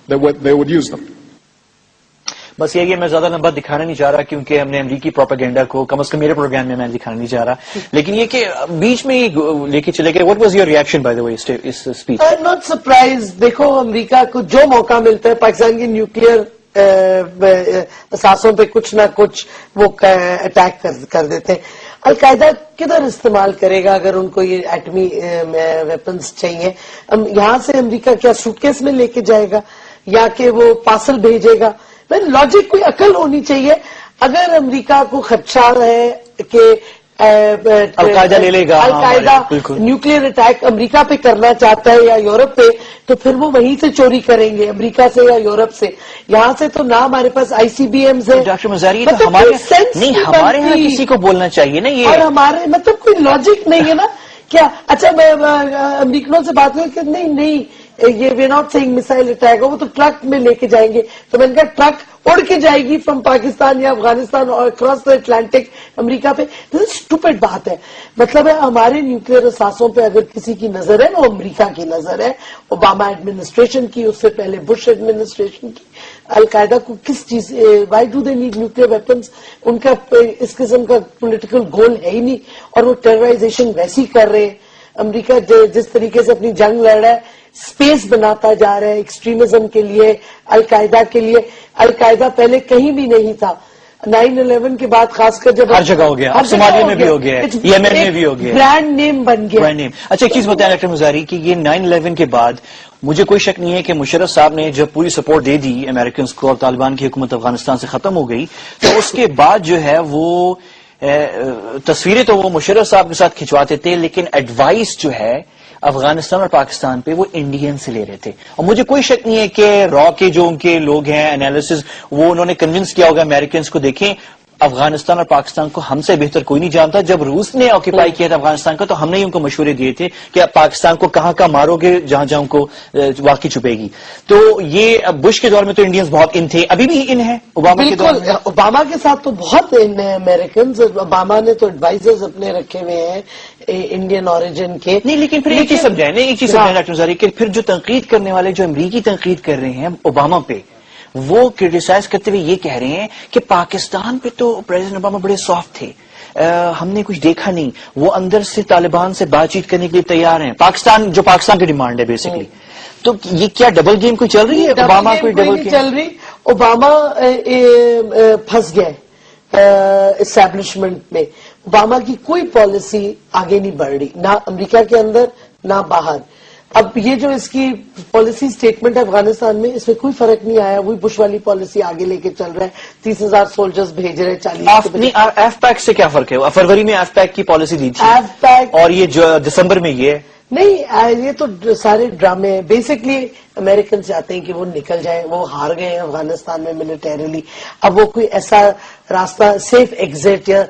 that they would use them. بس یہ میں زیادہ لمبا دکھانا نہیں چاہ رہا کیونکہ ہم نے امریکی پروپیگنڈا کو کم از کم میرے پروگرام میں دکھانا نہیں چاہ رہا, لیکن یہ کہ بیچ میں لے کے چلے گئے. What was your reaction by the way اس speech? I am not surprise. دیکھو امریکہ کو جو موقع ملتا ہے پاکستان کی نیوکلیر اثاثوں پہ کچھ نہ کچھ وہ اٹیک کر دیتے ہیں. القاعدہ کدھر استعمال کرے گا اگر ان کو یہ ایٹمی ویپنز چاہیے؟ یہاں سے امریکہ کیا سوٹ کیس میں لے کے جائے گا یا کہ وہ پارسل بھیجے گا؟ لاجک کوئی عقل ہونی چاہیے. اگر امریکہ کو خدشہ ہے کہ القاعدہ لے لے گا, القاعدہ نیوکلیر اٹیک امریکہ پہ کرنا چاہتا ہے یا یورپ پہ, تو پھر وہ وہیں سے چوری کریں گے, امریکہ سے یا یورپ سے. یہاں سے تو نہ ہمارے پاس ICBMs ہے. ڈاکٹر مزاری ہمارے یہاں کسی کو بولنا چاہیے نا یہ, اور ہمارے مطلب کوئی لاجک نہیں ہے نا کیا. اچھا میں امریکنوں سے بات کروں کہ نہیں یہ وی ناٹ سیئنگ میسائل اٹیک, وہ تو ٹرک میں لے کے جائیں گے. تو میں نے کہا ٹرک اڑ کے جائے گی فرام پاکستان یا افغانستان اور اکراس دا اٹلانٹک امریکہ پہ. اسٹوپڈ بات ہے. مطلب ہے ہمارے نیوکلیر اثاثوں پہ اگر کسی کی نظر ہے وہ امریکہ کی نظر ہے, اوباما ایڈمنسٹریشن کی, اس سے پہلے بش ایڈمنسٹریشن کی. القاعدہ کو کس چیز, why do they need nuclear weapons? ان کا اس قسم کا پولیٹیکل گول ہے ہی نہیں, اور وہ ٹیررائزیشن ویسی کر رہے ہیں. امریکہ جس طریقے سے اپنی جنگ لڑ رہا ہے, اسپیس بناتا جا رہا ہے ایکسٹریمزم کے لیے, القاعدہ کے لیے. القاعدہ پہلے کہیں بھی نہیں تھا. 9/11 کے بعد خاص کر جب ہر جگہ ہو گیا, صومالیہ میں بھی ہو گیا, یمن میں بھی ہو گیا, برانڈ نیم بن گیا. Brand name. اچھا ایک چیز بتائیں ڈاکٹر مزاری کہ یہ 9/11 کے بعد مجھے کوئی شک نہیں ہے کہ مشرف صاحب نے جب پوری سپورٹ دے دی امریکنز کو اور طالبان کی حکومت افغانستان سے ختم ہو گئی, تو اس کے بعد جو ہے وہ تصویریں تو وہ مشرف صاحب کے ساتھ کھنچواتے تھے, لیکن ایڈوائس جو ہے افغانستان اور پاکستان پہ وہ انڈین سے لے رہے تھے. اور مجھے کوئی شک نہیں ہے کہ را کے جو ان کے لوگ ہیں انالیسز, وہ انہوں نے کنونس کیا ہوگا امریکنز کو, دیکھیں افغانستان اور پاکستان کو ہم سے بہتر کوئی نہیں جانتا. جب روس نے آکوپائی کیا تھا افغانستان کا تو ہم نے ہی ان کو مشورے دیے تھے کہ آپ پاکستان کو کہاں کہاں مارو گے جہاں جہاں ان کو واقعی چھپے گی. تو یہ بش کے دور میں تو انڈینز بہت ان تھے, ابھی بھی ان ہیں اوباما کے دور میں. اوباما کے ساتھ تو بہت ان ہیں امریکنز. اوباما نے تو ایڈوائزرز اپنے رکھے ہوئے ہیں انڈین اوریجن کے. نہیں لیکن پھر ایک چیز سمجھائیں ڈاکٹر مزاری کہ پھر جو تنقید کرنے والے جو امریکی تنقید کر رہے ہیں اوباما پہ, وہ کرٹیسائز کرتے ہوئے یہ کہہ رہے ہیں کہ پاکستان پہ تو پریزیڈنٹ اوباما بڑے سافٹ تھے, ہم نے کچھ دیکھا نہیں, وہ اندر سے طالبان سے بات چیت کرنے کے لیے تیار ہیں. پاکستان کی ڈیمانڈ ہے بیسکلی. تو یہ کیا ڈبل گیم کوئی چل رہی ہے؟ اوباما کوئی ڈبل گیم چل رہی. اوباما پھنس گئے اسٹیبلشمنٹ میں. اوباما کی کوئی پالیسی آگے نہیں بڑھ رہی, نہ امریکہ کے اندر نہ باہر. اب یہ جو اس کی پالیسی سٹیٹمنٹ ہے افغانستان میں, اس میں کوئی فرق نہیں آیا. وہی بش والی پالیسی آگے لے کے چل رہا ہے. 30,000 سولجرز بھیج رہے ہیں. 40 ایف پیک سے کیا فرق ہے؟ فروری میں ایف پیک کی پالیسی دی تھی, ایف پیک, اور یہ جو دسمبر میں یہ نہیں, یہ تو سارے ڈرامے ہیں. بیسکلی امریکن چاہتے ہیں کہ وہ نکل جائیں. وہ ہار گئے ہیں افغانستان میں ملیٹریلی. اب وہ کوئی ایسا راستہ سیف ایگزٹ یا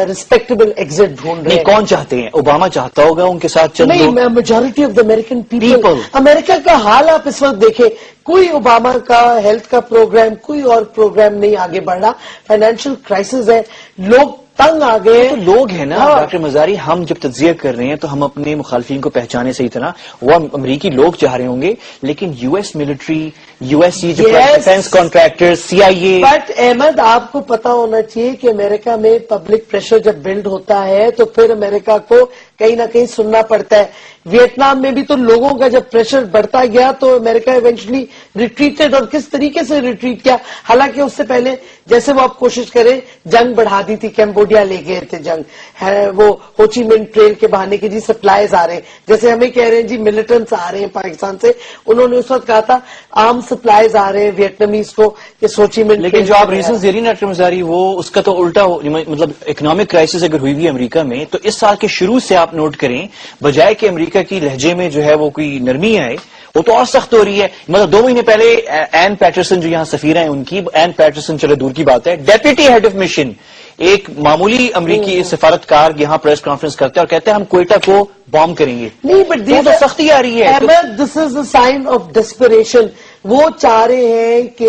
ریسپیکٹیبل ایگزٹ ڈھونڈ رہے ہیں. کون چاہتے ہیں؟ اوباما چاہتا ہوگا ان کے ساتھ چل نہیں, majority of the American people. امریکہ کا حال آپ اس وقت دیکھیں, کوئی اوباما کا ہیلتھ کا پروگرام, کوئی اور پروگرام نہیں آگے بڑھ رہا. فائنینشیل کرائسس ہے, لوگ تنگ آ گئے. تو لوگ ہیں نا ڈاکٹر مزاری, ہم جب تجزیہ کر رہے ہیں تو ہم اپنے مخالفین کو پہچانے صحیح طرح. وہ امریکی لوگ چاہ رہے ہوں گے, لیکن US ملٹری USG جو defence contractor CIA. But Ahmed آپ کو پتا ہونا چاہیے کہ امریکہ میں پبلک پریشر جب بلڈ ہوتا ہے تو پھر امریکہ کو کہیں نہ کہیں سننا پڑتا ہے. ویتنام میں بھی تو لوگوں کا جب پریشر بڑھتا گیا تو امریکہ ایونچولی ریٹریٹڈ, اور کس طریقے سے ریٹریٹ کیا, حالانکہ اس سے پہلے جیسے وہ آپ کوشش کریں جنگ بڑھا دی تھی, کیمبوڈیا لے گئے تھے جنگ, وہ ہوچی من ٹریل کے بہانے کے جی سپلائیز آ رہے ہیں, جیسے ہمیں کہہ رہے ہیں جی ملیٹنٹس آ رہے ہیں پاکستان سے, انہوں نے اس وقت کہا تھا عام سپلائیز آ رہے ہیں ویتنامیز کو کہ ہوچی من. لیکن جو آپ ریزنز دے رہی ہیں ڈاکٹر مزاری, وہ اس کا تو الٹا, مطلب اکنامک کرائسس اگر ہوئی ہوئی امریکہ میں تو اس سال کے شروع سے آپ نوٹ کریں, بجائے کہ امریکہ کی لہجے میں جو ہے وہ کوئی نرمی آئے, وہ تو اور سخت ہو رہی ہے. مطلب 2 مہینے پہلے این پیٹرسن جو یہاں سفیر ہیں ان کی, این پیٹرسن چلو دور کی بات ہے, ڈیپٹی ہیڈ آف مشن ایک معمولی امریکی سفارتکار یہاں پریس کانفرنس کرتے ہیں اور کہتے ہیں ہم کوئٹہ کو بام کریں گے. نہیں بٹ تو سختی آ رہی ہے. دس از اے سائن آف ڈسپریشن. وہ چاہ رہے ہیں کہ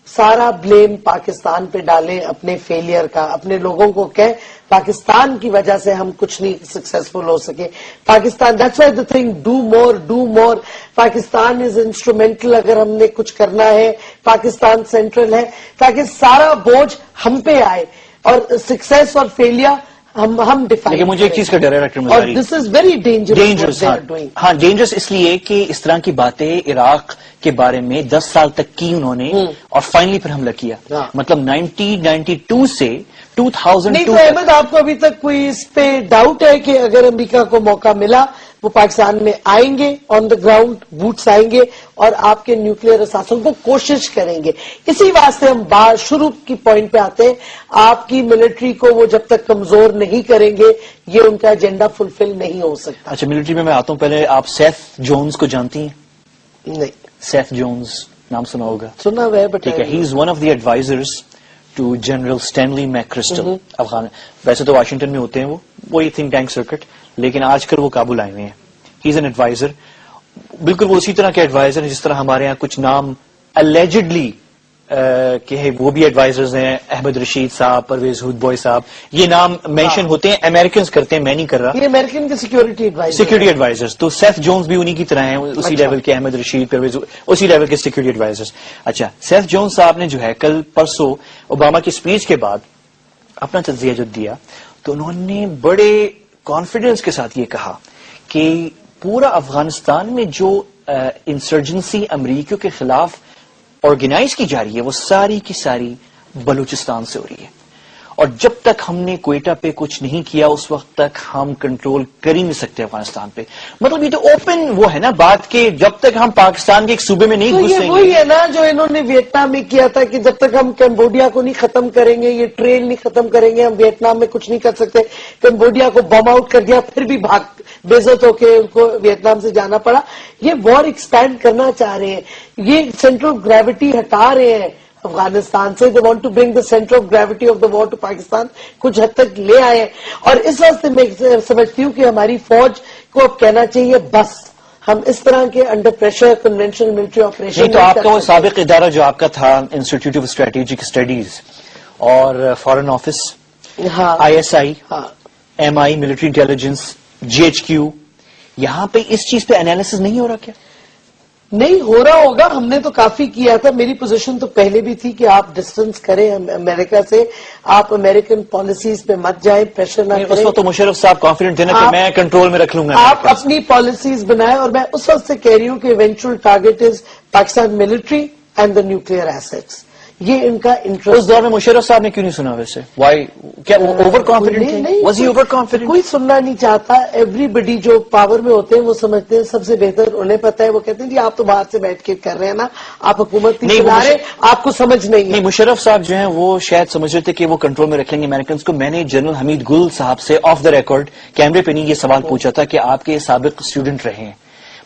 سارا بلیم پاکستان پہ ڈالیں اپنے فیلئر کا, اپنے لوگوں کو کہیں پاکستان کی وجہ سے ہم کچھ نہیں سکسیسفل ہو سکے. Pakistan, that's why the thing, do more. Pakistan is instrumental اگر ہم نے کچھ کرنا ہے, پاکستان سینٹرل ہے, تاکہ سارا بوجھ ہم پہ آئے اور سکسیس اور فیلئر ہم ڈیفائن. لیکن مجھے ایک چیز کا ڈر ہے doctor Mazari, this is very dangerous. ہاں ڈینجرس اس لیے کہ اس طرح کی باتیں عراق کے بارے میں 10 سال تک کی انہوں نے, اور فائنلی پھر حملہ کیا. مطلب 1992 سے 2002. نہیں تو احمد آپ کو ابھی تک کوئی اس پہ ڈاؤٹ ہے کہ اگر امریکہ کو موقع ملا وہ پاکستان میں آئیں گے, آن دا گراؤنڈ بوٹس آئیں گے اور آپ کے نیوکلیر اثاثوں کو کوشش کریں گے. اسی واسطے ہم شروع کی پوائنٹ پہ آتے ہیں, آپ کی ملٹری کو وہ جب تک کمزور نہیں کریں گے یہ ان کا ایجنڈا فلفل نہیں ہو سکتا. اچھا ملٹری میں آتا ہوں, پہلے آپ سیف جونز کو جانتی ہیں؟ نہیں. سیف جونز نام سنا ہوگا, سنا ہوا ہے, بٹ ٹھیک ہے. He is one of the advisors to general Stanley McChrystal Afghan. ویسے تو واشنگٹن میں ہوتے ہیں وہی تھنک ٹینک سرکٹ, لیکن آج کل وہ کابل آئے ہوئے ہیں. ہی از این ایڈوائزر, بالکل وہ اسی طرح کے ایڈوائزر ہیں جس طرح ہمارے یہاں کچھ نام اللیجڈلی کہ وہ بھی ایڈوائزرز ہیں, احمد رشید صاحب, پرویز ہود بوائے صاحب, یہ نام مینشن ہوتے ہیں, امریکنز کرتے ہیں, میں نہیں کر رہا. یہ امریکن کے سیکورٹی ایڈوائزرز. تو سیف جونز بھی انہی کی طرح ہیں, اسی لیول کے, احمد رشید, پرویز, اسی لیول کے سیکورٹی ایڈوائزرز. اچھا سیف جونز صاحب نے جو ہے کل پرسوں اوباما کی اسپیچ کے بعد اپنا تجزیہ جو دیا تو انہوں نے بڑے کانفیڈنس کے ساتھ یہ کہا کہ پورا افغانستان میں جو انسرجنسی امریکیوں کے خلاف آرگنائز کی جا رہی ہے وہ ساری کی ساری بلوچستان سے ہو رہی ہے, اور جب تک ہم نے کوئٹہ پہ کچھ نہیں کیا اس وقت تک ہم کنٹرول کر ہی نہیں سکتے افغانستان پہ. مطلب یہ تو اوپن وہ ہے نا بات کہ جب تک ہم پاکستان کے ایک صوبے میں نہیں گھسیں گے. وہی ہے نا جو انہوں نے ویتنام میں کیا تھا کہ جب تک ہم کمبوڈیا کو نہیں ختم کریں گے, یہ ٹریل نہیں ختم کریں گے, ہم ویتنام میں کچھ نہیں کر سکتے. کمبوڈیا کو بم آؤٹ کر دیا, پھر بھی بےزت ہو کے ان کو ویتنام سے جانا پڑا. یہ وار ایکسپینڈ کرنا چاہ رہے ہیں, یہ سینٹر آف گریوٹی ہٹا رہے ہیں افغانستان سے. They want to bring the centre of gravity of the war to Pakistan, کچھ حد تک لے آئے ہیں. اور اس واسطے میں سمجھتی ہوں کہ ہماری فوج کو اب کہنا چاہیے بس, ہم اس طرح کے under pressure conventional military operation. نہیں تو آپ کا وہ سابق ادارہ جو آپ کا تھا انسٹیٹیوٹ آف اسٹریٹجک اسٹڈیز اور foreign office, ISI, MI, military intelligence, GHQ, یہاں پہ اس چیز پہ انالیسز نہیں ہو رہا کیا؟ نہیں ہو رہا ہوگا, ہم نے تو کافی کیا تھا. میری پوزیشن تو پہلے بھی تھی کہ آپ ڈسٹینس کریں امریکہ سے, آپ امریکن پالیسیز پہ مت جائیں, پریشر نہ کریں. اس وقت تو مشرف صاحب کانفیڈنٹ تھے نا کہ میں کنٹرول میں رکھ لوں گا. آپ اپنی پالیسیز بنائیں, اور میں اس وقت سے کہہ رہی ہوں کہ eventual target is Pakistan military and the nuclear assets. یہ ان کا انٹرسٹ. اس دور میں مشرف صاحب نے کیوں نہیں سنا ویسے؟ وائی, کیا over confident? Was he over confident? کوئی سننا نہیں چاہتا. ایوری بڈی جو پاور میں ہوتے ہیں وہ سمجھتے ہیں سب سے بہتر انہیں پتا ہے. وہ کہتے ہیں جی آپ تو باہر سے بیٹھ کے کر رہے ہیں نا, آپ حکومت نہیں چلا رہے, آپ کو سمجھ نہیں ہے. مشرف صاحب جو ہیں وہ شاید سمجھ رہے تھے کہ وہ کنٹرول میں رکھ لیں گے امریکنز کو. میں نے جنرل حمید گل صاحب سے آف دا ریکارڈ کیمرے پہ نہیں یہ سوال پوچھا تھا کہ آپ کے سابق اسٹوڈنٹ رہے ہیں,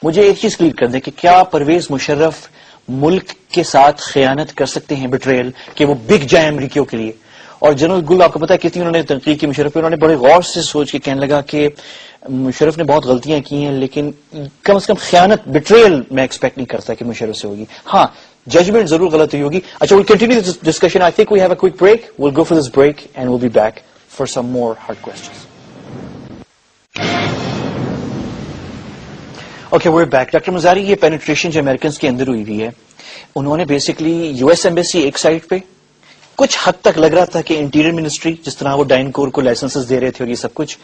مجھے ایک چیز کلیئر کر دیں کہ کیا پرویز مشرف ملک کے ساتھ خیانت کر سکتے ہیں, بٹریل, کہ وہ بک جائیں امریکیوں کے لیے؟ اور جنرل گل آپ کو پتا ہے کتنی انہوں نے تنقید کی مشرف پہ, انہوں نے بڑے غور سے سوچ کے کہنے لگا کہ مشرف نے بہت غلطیاں کی ہیں لیکن کم از کم خیانت, بٹریل میں ایکسپیکٹ نہیں کرتا کہ مشرف سے ہوگی. ہاں ججمنٹ ضرور غلط ہوئی ہوگی. اچھا we'll continue this discussion. I think we have a quick break. We'll go for this break and we'll be back for some more hard questions. Okay we're back. Doctor Mazari, یہ پینیٹریشن جو امریکنز کے اندر ہوئی ہے، انہوں نے بیسکلی یو ایس ایمبیسی ایک سائڈ پہ، کچھ حد تک لگ رہا تھا کہ انٹیریئر منسٹری جس طرح وہ ڈائن کور کو لائسنسز دے رہے تھے اور یہ سب کچھ،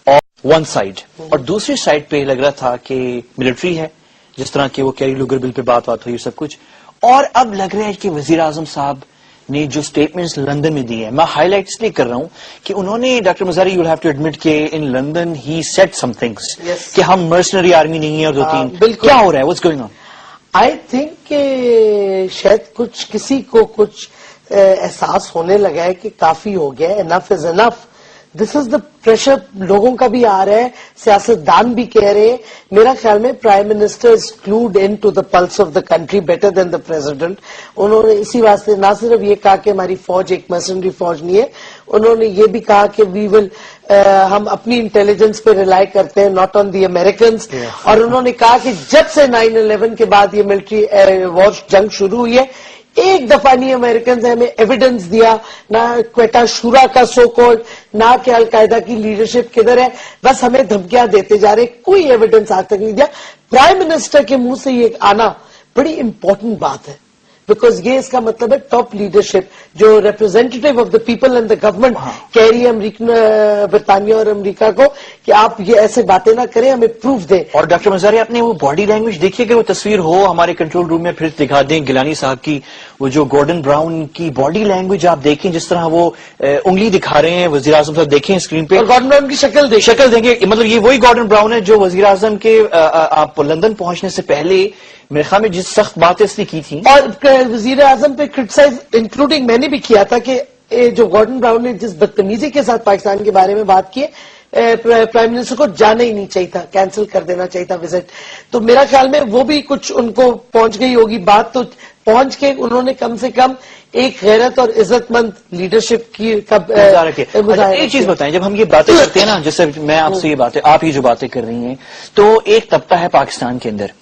اور ون سائڈ، اور دوسری سائڈ پہ لگ رہا تھا کہ ملٹری ہے، جس طرح کہ وہ کیری لوگر بل پہ بات ہوئی سب کچھ. اور اب لگ رہا ہے کہ وزیر اعظم صاحب نے جو سٹیٹمنٹس لندن میں دی ہیں، میں ہائی لائٹ اس لیے کر رہا ہوں کہ انہوں نے doctor Mazari you have to admit کہ ان لندن ہی سیٹ سم تھنگس کہ ہم مرسنری آرمی نہیں ہیں اور 2-3 کیا ہو رہا ہے، what's going on? I think کہ شاید کچھ کسی کو کچھ احساس ہونے لگا ہے کہ کافی ہو گیا ہے، انف از انف. دس از دا پریشر لوگوں کا بھی آ رہا ہے، سیاستدان بھی کہہ رہے ہیں. میرا خیال میں prime minister is clued in to the pulse of the country better than the president. انہوں نے اسی واسطے نہ صرف یہ کہا کہ ہماری فوج ایک مرسنری فوج نہیں ہے، انہوں نے یہ بھی کہا کہ ہم اپنی انٹیلیجنس پہ ریلائی کرتے ہیں، ناٹ آن دی امیریکنز. اور انہوں نے کہا کہ جب سے 9/11 کے بعد یہ ملٹری وار جنگ شروع ہوئی ہے، ایک دفعہ نہیں امریکنز نے ہمیں ایویڈنس دیا، نہ کوئٹہ شورا کا سو کالڈ، نہ کہ القاعدہ کی لیڈرشپ کدھر ہے، بس ہمیں دھمکیاں دیتے جا رہے، کوئی ایویڈنس آج تک نہیں دیا. پرائم منسٹر کے منہ سے یہ آنا بڑی امپورٹنٹ بات ہے، بیکاز یہ اس کا مطلب ہے ٹاپ لیڈرشپ جو representative of the people and the government کہہ رہی ہے برطانیہ اور امریکہ کو کہ آپ یہ ایسے باتیں نہ کریں، ہمیں پروف دیں. اور ڈاکٹر مزاری، آپ نے وہ باڈی لینگویج دیکھی کہ وہ تصویر ہو ہمارے کنٹرول روم میں پھر دکھا دیں گیلانی صاحب کی، وہ جو گورڈن براؤن کی باڈی لینگویج آپ دیکھیں، جس طرح وہ انگلی دکھا رہے ہیں وزیر اعظم صاحب، دیکھیں اسکرین پہ، اور گورڈن براؤن کی شکل دیں گے، مطلب یہ وہی گورڈن براؤن ہے جو وزیر اعظم کے آپ لندن پہنچنے سے پہلے میرے خیال میں جس سخت باتیں اس نے کی تھی. اور وزیر اعظم پہ کرٹیسائز انکلوڈنگ میں نے بھی کیا تھا کہ جو گورڈن براؤن نے جس بدتمیزی کے ساتھ پاکستان کے بارے میں بات کی ہے، پرائم منسٹر کو جانا ہی نہیں چاہیے تھا، کینسل کر دینا چاہیے تھا وزٹ. تو میرا خیال میں وہ بھی کچھ ان کو پہنچ گئی ہوگی بات، تو پہنچ کے انہوں نے کم سے کم ایک غیرت اور عزت مند لیڈرشپ کی ایک چیز بتائیں، جب ہم یہ باتیں کرتے ہیں نا، جیسے میں آپ سے یہ باتیں، آپ ہی جو باتیں کر رہی ہیں، تو ایک طبقہ ہے پاکستان کے اندر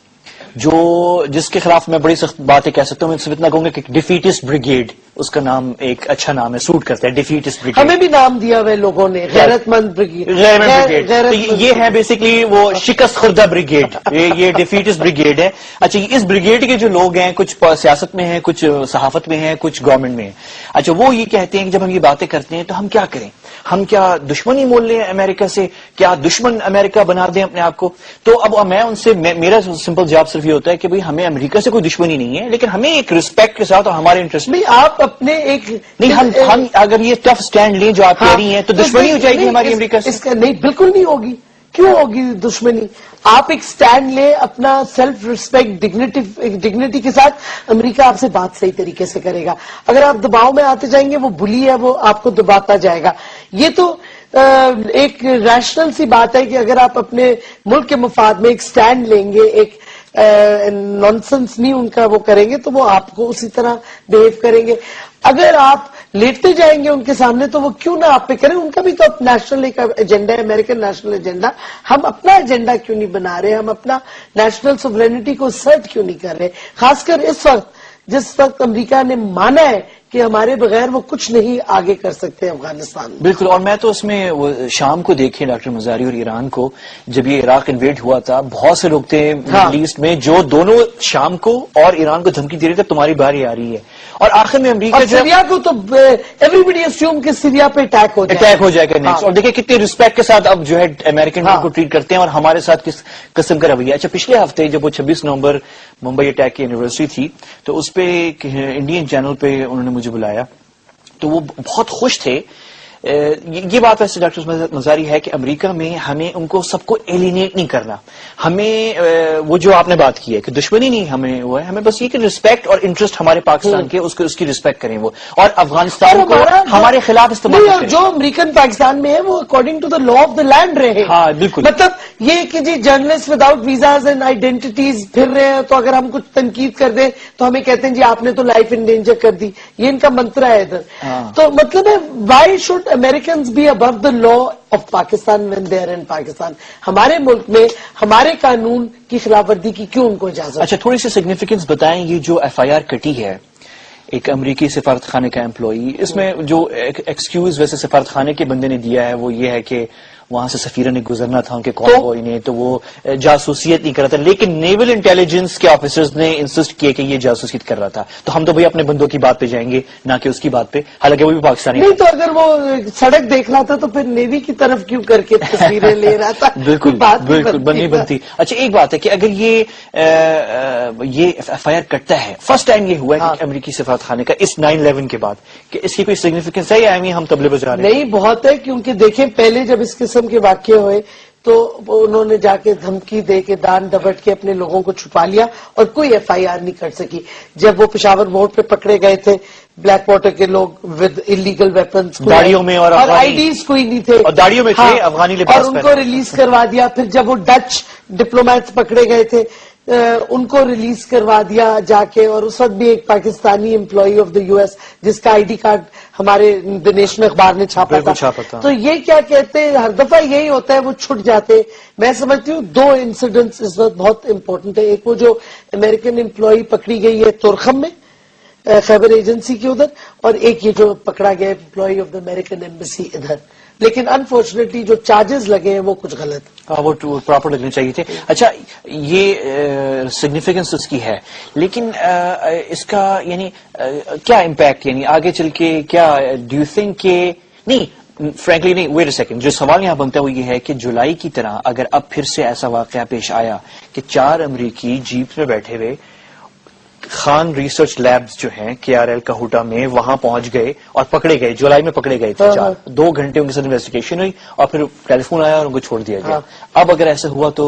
جس کے خلاف میں بڑی سخت باتیں کہہ سکتا ہوں، میں صرف اتنا کہوں گا کہ ڈیفیٹسٹ بریگیڈ، اس کا نام ایک اچھا نام ہے، سوٹ کرتا ہے ڈیفیٹسٹ بریگیڈ. ہمیں بھی نام دیا ہوئے لوگوں نے غیرت مند بریگیڈ. یہ ہے بیسکلی وہ شکست خوردہ بریگیڈ، یہ ڈیفیٹسٹ بریگیڈ ہے. اچھا، اس بریگیڈ کے جو لوگ ہیں، کچھ سیاست میں ہیں، کچھ صحافت میں ہیں، کچھ گورنمنٹ میں ہیں. اچھا، وہ یہ کہتے ہیں کہ جب ہم یہ باتیں کرتے ہیں تو ہم کیا کریں، ہم کیا دشمنی مول لیں امریکہ سے، کیا دشمن امریکہ بنا دیں اپنے آپ کو. تو اب میں ان سے میرا سمپل جواب صرف یہ ہوتا ہے کہ بھئی ہمیں امریکہ سے کوئی دشمنی نہیں ہے، لیکن ہمیں ایک رسپیکٹ کے ساتھ اور ہمارے انٹرسٹ میں آپ اپنے ایک نہیں، ہم اگر یہ ٹف سٹینڈ لیں جو آپ کہہ رہی ہیں تو دشمنی ہو جائے گی ہماری امریکہ سے. نہیں، بالکل نہیں ہوگی. کیوں ہوگی دشمنی؟ آپ ایک سٹینڈ لیں اپنا سیلف ریسپیکٹ ڈگنیٹی کے ساتھ، امریکہ آپ سے بات صحیح طریقے سے کرے گا. اگر آپ دباؤ میں آتے جائیں گے، وہ بلی ہے، وہ آپ کو دباتا جائے گا. یہ تو ایک ریشنل سی بات ہے کہ اگر آپ اپنے ملک کے مفاد میں ایک سٹینڈ لیں گے، ایک نانسنس نہیں ان کا وہ کریں گے، تو وہ آپ کو اسی طرح بہیو کریں گے. اگر آپ لیٹتے جائیں گے ان کے سامنے تو وہ کیوں نہ آپ پہ کریں؟ ان کا بھی تو نیشنل ایک ایجنڈا ہے، امریکن نیشنل ایجنڈا. ہم اپنا ایجنڈا کیوں نہیں بنا رہے؟ ہم اپنا نیشنل سوورینٹی کو سرٹ کیوں نہیں کر رہے؟ خاص کر اس وقت جس وقت امریکہ نے مانا ہے کہ ہمارے بغیر وہ کچھ نہیں آگے کر سکتے افغانستان میں. بالکل. اور میں تو اس میں شام کو دیکھیں ڈاکٹر مزاری اور ایران کو، جب یہ عراق انویڈ ہوا تھا، بہت سے لوگ تھے مڈل ایسٹ میں جو دونوں شام کو اور ایران کو دھمکی دے رہے تھے تمہاری باری آ رہی ہے. اور آخر میں امریکہ اور سیریا کو تو ایوری بڈی اسیوم کہ سیریا پہ اٹیک ہو جائے گا نیکسٹ. اور دیکھیں کتنے رسپیکٹ کے ساتھ اب جو ہے امریکن کو ٹریٹ کرتے ہیں اور ہمارے ساتھ کس قسم کا رویہ. اچھا، پچھلے ہفتے جب وہ 26 نومبر ممبئی اٹیک کی اینیورسری تھی تو اس پہ انڈین چینل پہ انہوں نے مجھے بلایا تو وہ بہت خوش تھے. یہ بات ویسے ڈاکٹر مزاری ہے کہ امریکہ میں ہمیں ان کو سب کو ایلینیٹ نہیں کرنا. ہمیں وہ جو آپ نے بات کی ہے کہ دشمنی نہیں ہمیں وہ ہے، ہمیں بس یہ کہ رسپیکٹ اور انٹرسٹ ہمارے پاکستان کے اس کی رسپیکٹ کریں وہ، اور افغانستان کو ہمارے خلاف استعمال کریں. جو امریکن پاکستان میں ہے وہ according to the law of the land رہے. ہاں بالکل. مطلب یہ کہ جی journalist without visas and identities پھر رہے ہیں، تو اگر ہم کچھ تنقید کر دیں تو ہمیں کہتے ہیں جی آپ نے تو لائف انڈینجر کر دی. یہ ان کا منترا ہے ادھر. تو مطلب ہے why should Americans be above the law of Pakistan when they are in Pakistan. ہمارے ملک میں ہمارے قانون کی خلاف ورزی کی کیوں ان کو اجازت؟ اچھا، تھوڑی سی سگنیفیکینس بتائیں. یہ جو FIR کٹی ہے ایک امریکی سفارت خانے کا امپلائی، اس میں جو ایکسکیوز ویسے سفارت خانے کے بندے نے دیا ہے وہ یہ ہے کہ وہاں سے سفیرہ نے گزرنا تھا ان کے کانوائے نے, تو وہ جاسوسیت نہیں کر رہا تھا, لیکن نیول انٹیلیجنس کے آفیسرز نے انسسٹ کیا کہ یہ جاسوسیت کر رہا تھا. تو ہم تو بھائی اپنے بندوں کی بات پہ جائیں گے, نہ کہ اس کی بات پہ, حالانکہ وہ بھی پاکستانی نہیں. تو اگر وہ سڑک دیکھ رہا تھا تو پھر نیوی کی طرف کیوں کر کے تصویریں لے رہا تھا؟ بالکل بالکل نہیں بنتی. اچھا ایک بات ہے کہ اگر یہ ایف آئی آر کٹتا ہے, فرسٹ ٹائم یہ ہوا ہے کہ امریکی سفارت خانے کا اس 9/11 کے بعد, کہ اس کی کوئی سگنیفیکینس ہے یا ہم تبلے بجا رہے ہیں؟ نہیں, بہت ہے, کیونکہ دیکھیں پہلے جب اس قسم کے واقعے ہوئے تو انہوں نے جا کے دھمکی دے کے دان دبٹ کے اپنے لوگوں کو چھپا لیا اور کوئی ایف آئی آر نہیں کر سکی. جب وہ پشاور موڑ پہ پکڑے گئے تھے بلیک واٹر کے لوگ ود انلیگل ویپنس, داڑیوں میں, اور آئی ڈیز کوئی نہیں تھے, اور داڑیوں میں تھے افغانی لباس, اور ان کو ریلیز کروا دیا. پھر جب وہ ڈچ ڈپلومیٹس پکڑے گئے تھے ان کو ریلیز کروا دیا جا کے, اور اس وقت بھی ایک Pakistani employee of the U S جس کا آئی ڈی کارڈ ہمارے دی نیشن اخبار نے چھاپا تھا. تو یہ کیا کہتے ہیں, ہر دفعہ یہی ہوتا ہے, وہ چھٹ جاتے. میں سمجھتی ہوں دو انسیڈنٹس اس وقت بہت امپورٹنٹ ہے. ایک وہ جو امریکن امپلائی پکڑی گئی ہے تورخم میں خیبر ایجنسی کے ادھر, اور ایک یہ جو پکڑا گیا employee of the American embassy ادھر. لیکن انفارچونیٹلی جو چارجز لگے ہیں وہ کچھ غلط, وہ پراپر لگنے چاہیے تھے. اچھا یہ سگنیفیکینس اس کی ہے, لیکن اس کا یعنی کیا امپیکٹ, یعنی آگے چل کے کیا ڈو یو تھنک کہ نہیں فرینکلی نہیں, ویٹ اے سیکنڈ, جو سوال یہاں بنتا ہے وہ یہ ہے کہ جولائی کی طرح اگر اب پھر سے ایسا واقعہ پیش آیا کہ 4 امریکی جیپ میں بیٹھے ہوئے خان ریسرچ لیبز جو ہیں KRL کہوٹا میں وہاں پہنچ گئے اور پکڑے گئے, جولائی میں پکڑے گئے تھے 4, 2 گھنٹے ان کے ساتھ انویسٹیگیشن ہوئی اور پھر ٹیلی فون آیا اور ان کو چھوڑ دیا گیا. اب اگر ایسا ہوا تو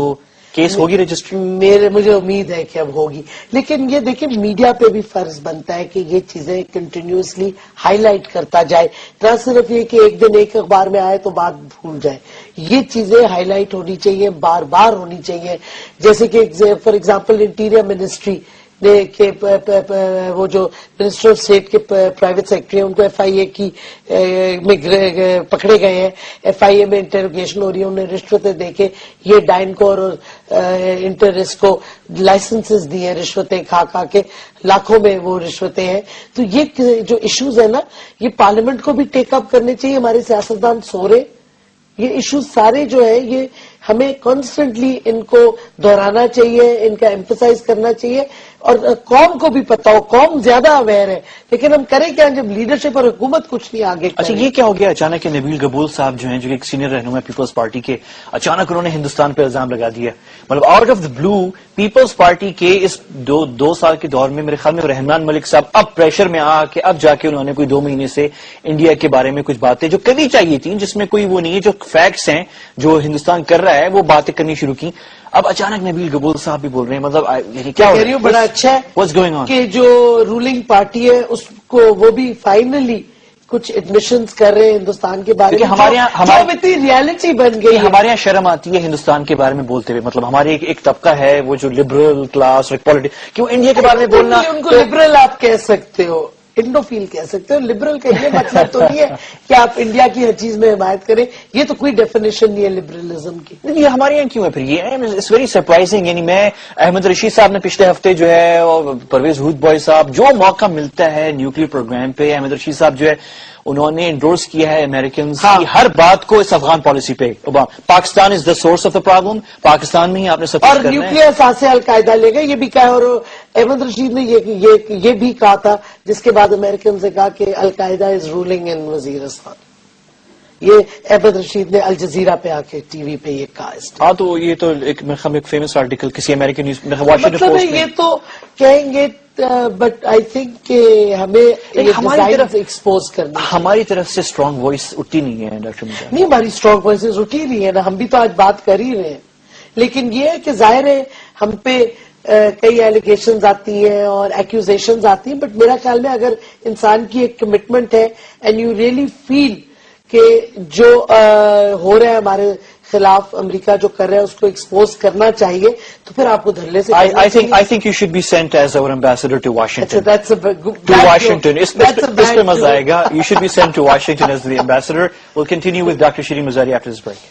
کیس ہوگی رجسٹر؟ مجھے امید ہے کہ اب ہوگی, لیکن یہ دیکھیں میڈیا پہ بھی فرض بنتا ہے کہ یہ چیزیں کنٹینیوسلی ہائی لائٹ کرتا جائے, نہ صرف یہ کہ ایک دن ایک اخبار میں آئے تو بات بھول جائے. یہ چیزیں ہائی لائٹ ہونی چاہیے, بار بار ہونی چاہیے. جیسے کہ فار ایگزامپل انٹیریئر منسٹری کہ وہ جو منسٹر آف اسٹیٹ کے پرائیویٹ سیکرٹری ہیں ان کو ایف آئی اے کی میں پکڑے گئے ہیں, ایف آئی اے میں انٹروگیشن ہو رہی ہے, انہیں رشوتیں دے کے یہ ڈائنکو اور انٹرس کو لائسنسز دی ہیں رشوتیں کھا کے, لاکھوں میں وہ رشوتیں ہیں. تو یہ جو ایشوز ہیں نا یہ پارلیمنٹ کو بھی ٹیک اپ کرنے چاہیے. ہمارے سیاستدان سو رہے, یہ ایشوز سارے جو ہے یہ ہمیں کانسٹنٹلی ان کو دہرانا چاہیے, ان کا ایمفسائز کرنا چاہیے, اور قوم کو بھی پتا ہو, قوم زیادہ اویئر ہے. لیکن ہم کریں کیا جب لیڈرشپ اور حکومت کچھ نہیں آگے. اچھا یہ کیا ہو گیا اچانک کہ نبیل قبول صاحب جو ہیں جو ایک سینئر رہنما پیپلز پارٹی کے, اچانک انہوں نے ہندوستان پہ الزام لگا دیا, مطلب out of the blue Peoples Party کے اس 2 سال کے دور میں میرے خیال میں رحمان ملک صاحب اب پریشر میں آ کے اب جا کے انہوں نے کوئی 2 مہینے سے انڈیا کے بارے میں کچھ باتیں جو کرنی چاہیے تھیں, جس میں کوئی وہ نہیں ہے, جو فیکٹس ہیں جو ہندوستان کر رہا ہے وہ باتیں کرنی شروع کی. اب اچانک نبیل قبول صاحب بھی بول رہے ہیں, مطلب کیا کہہ رہی ہوں بڑا اچھا ہے What's going on? کہ جو رولنگ پارٹی ہے اس کو وہ بھی فائنلی کچھ ایڈمیشنز کر رہے ہیں ہندوستان کے بارے میں. ہمارے یہاں اتنی ریالٹی بن گئی, ہمارے یہاں شرم آتی ہے ہندوستان کے بارے میں بولتے ہوئے, مطلب ہمارے ایک طبقہ ہے وہ جو لبرل کلاس اور پالیٹکس, کیوں انڈیا کے بارے میں بولنا, ان کو لبرل آپ کہہ سکتے ہو, انڈوفیل کہہ سکتے ہو, لبرل کا یہ مطلب تو نہیں ہے کہ آپ انڈیا کی ہر چیز میں حمایت کریں. یہ تو کوئی ڈیفینیشن نہیں ہے لبرلزم کی. یہ ہمارے یہاں کیوں ہے پھر, یہ اٹس ویری سرپرائزنگ. یعنی میں احمد رشید صاحب نے پچھلے ہفتے جو ہے, اور پرویز ہود بوائے صاحب, جو موقع ملتا ہے نیوکلیر پروگرام پہ, احمد رشید صاحب جو ہے انہوں نے انڈورس کیا ہے امریکنز کی ہر بات کو اس افغان پالیسی پہ. Pakistan is the source of the problem, Pakistan میں ہی آپ نے سب اور نیوکلیر سانسیں القاعدہ لے گئے, یہ بھی کہا. اور احمد رشید نے یہ بھی کہا تھا, جس کے بعد امریکن سے کہا کہ القاعدہ از رولنگ ان وزیرستان. یہ احمد رشید نے الجزیرہ پہ آ کے ٹی وی پہ یہ کہا. ہاں تو یہ تو ایک فیمس آرٹیکل کسی امریکن نیوز واشنگٹن پوسٹ میں, یہ تو کہیں گے, بٹ آئی تھنک کہ ہمیں ہماری طرف ایکسپوز کرنا, ہماری طرف سے اسٹرانگ وائس اٹھی نہیں ہے ڈاکٹر مجاہد. نہیں, ہماری اسٹرانگ وائسز اٹھی نہیں ہے نا, ہم بھی تو آج بات کر ہی رہے ہیں. لیکن یہ ہے کہ ظاہر ہے ہم پہ کئی ایلیگیشنز آتی ہیں اور ایکوزیشنز آتی ہیں, بٹ میرا خیال میں اگر انسان کی ایک کمٹمنٹ ہے اینڈ یو ریئلی فیل کہ جو ہو رہا ہے ہمارے خلاف, امریکہ جو کر رہا ہے اس کو ایکسپوز کرنا چاہیے, تو پھر آپ کو دھرلے سے I think you should be sent as our ambassador to Washington. To Washington. اس پہ مزہ آئے گا. You should be sent to Washington as the ambassador. We'll continue with Dr. Shireen Mazari after this break.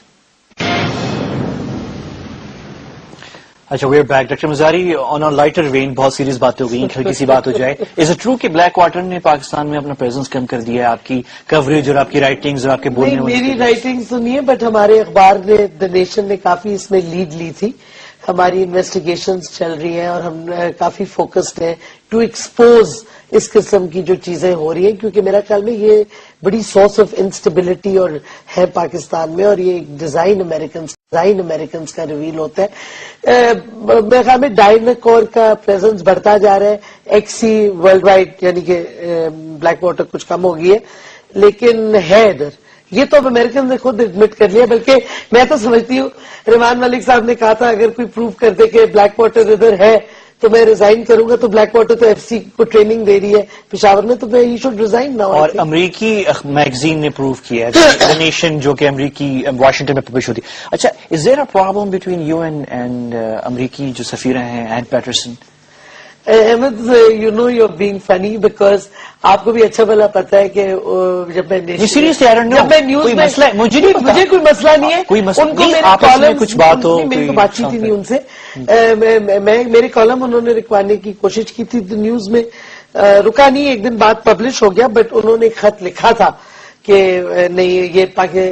اچھا where back. Doctor Mazari, on a lighter when, بہت سیریس باتیں ہو گئی, ہلکی سی بات ہو جائے. از اٹ ٹرو کہ بلیک واٹر نے پاکستان میں اپنا پریزنس کم کر دیا ہے؟ آپ کی کوریج اور آپ کی رائٹنگز اور آپ کے بولنے نہیں, میری رائٹنگ تو نہیں ہے, بٹ ہمارے اخبار نے, دا نیشن نے کافی اس میں لیڈ لی تھی. ہماری انویسٹیگیشنز چل رہی ہیں اور ہم کافی فوکسڈ ہیں ٹو ایکسپوز اس قسم کی جو چیزیں ہو رہی ہیں, کیونکہ میرا خیال میں یہ بڑی سورس آف انسٹیبلٹی اور ہے پاکستان میں, اور یہ ڈیزائن امریکنز کا ریویل ہوتا ہے. میرے خیال میں ڈائناکور کا پریزنس بڑھتا جا رہا ہے, ایکسی ورلڈ وائڈ, یعنی کہ بلیک واٹر کچھ کم ہو گئی ہے, لیکن ہے ادھر. یہ تو اب امریکن نے خود ایڈمٹ کر لیا, بلکہ میں تو سمجھتی ہوں ریمان ملک صاحب نے کہا تھا اگر کوئی پروف کر دے کہ بلیک واٹر ادھر ہے تو میں ریزائن کروں گا. تو بلیک واٹر تو ایف سی کو ٹریننگ دے رہی ہے پشاور میں, تو ہی شوڈ ریزائن ناؤ. اور امریکی میگزین نے پروف کیا ہے, نیشن, جو کہ امریکی واشنگٹن میں پبلش ہوتی. اچھا, is there a problem between you and امریکی جو سفیرہ ہیں Anne Patterson? Ahmad, you know you are being funny, because آپ کو بھی اچھا بھلا پتا ہے کہ جب میں نیوز میں مجھے کوئی مسئلہ نہیں ہے, ان کو میرے کالم, کچھ بات ہو, میری بات چیت ہی نہیں ان سے. میرے کالم انہوں نے رکوانے کی کوشش کی تھی نیوز میں, رکا نہیں, ایک دن بعد پبلش ہو گیا, بٹ انہوں نے خط لکھا تھا کہ نہیں, یہ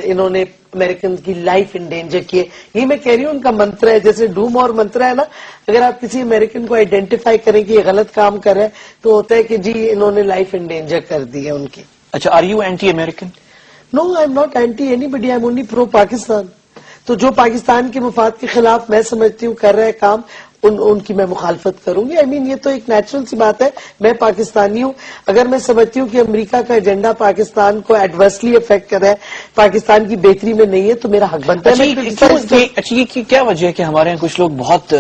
انہوں نے امریکن کی لائف انڈینجر کی ہے. یہ میں کہہ رہی ہوں ان کا منتر ہے, جیسے ڈوم اور منتر ہے نا, اگر آپ کسی امریکن کو آئیڈینٹیفائی کریں کہ یہ غلط کام کر رہے ہیں تو ہوتا ہے کہ جی انہوں نے لائف انڈینجر کر دی ہے ان کی. اچھا, are you anti American? No, I am not anti anybody, I am only pro Pakistan. تو جو پاکستان کے مفاد کے خلاف میں سمجھتی ہوں کر رہے کام, ان کی میں مخالفت کروں گی. یہ تو ایک نیچرل سی بات ہے, میں پاکستانی ہوں. اگر میں سمجھتی ہوں کہ امریکہ کا ایجنڈا پاکستان کو ایڈورسلی افیکٹ کر رہا ہے, پاکستان کی بہتری میں نہیں ہے, تو میرا حق بنتا ہے. اچھا, یہ کیا وجہ ہے کہ ہمارے یہاں کچھ لوگ بہت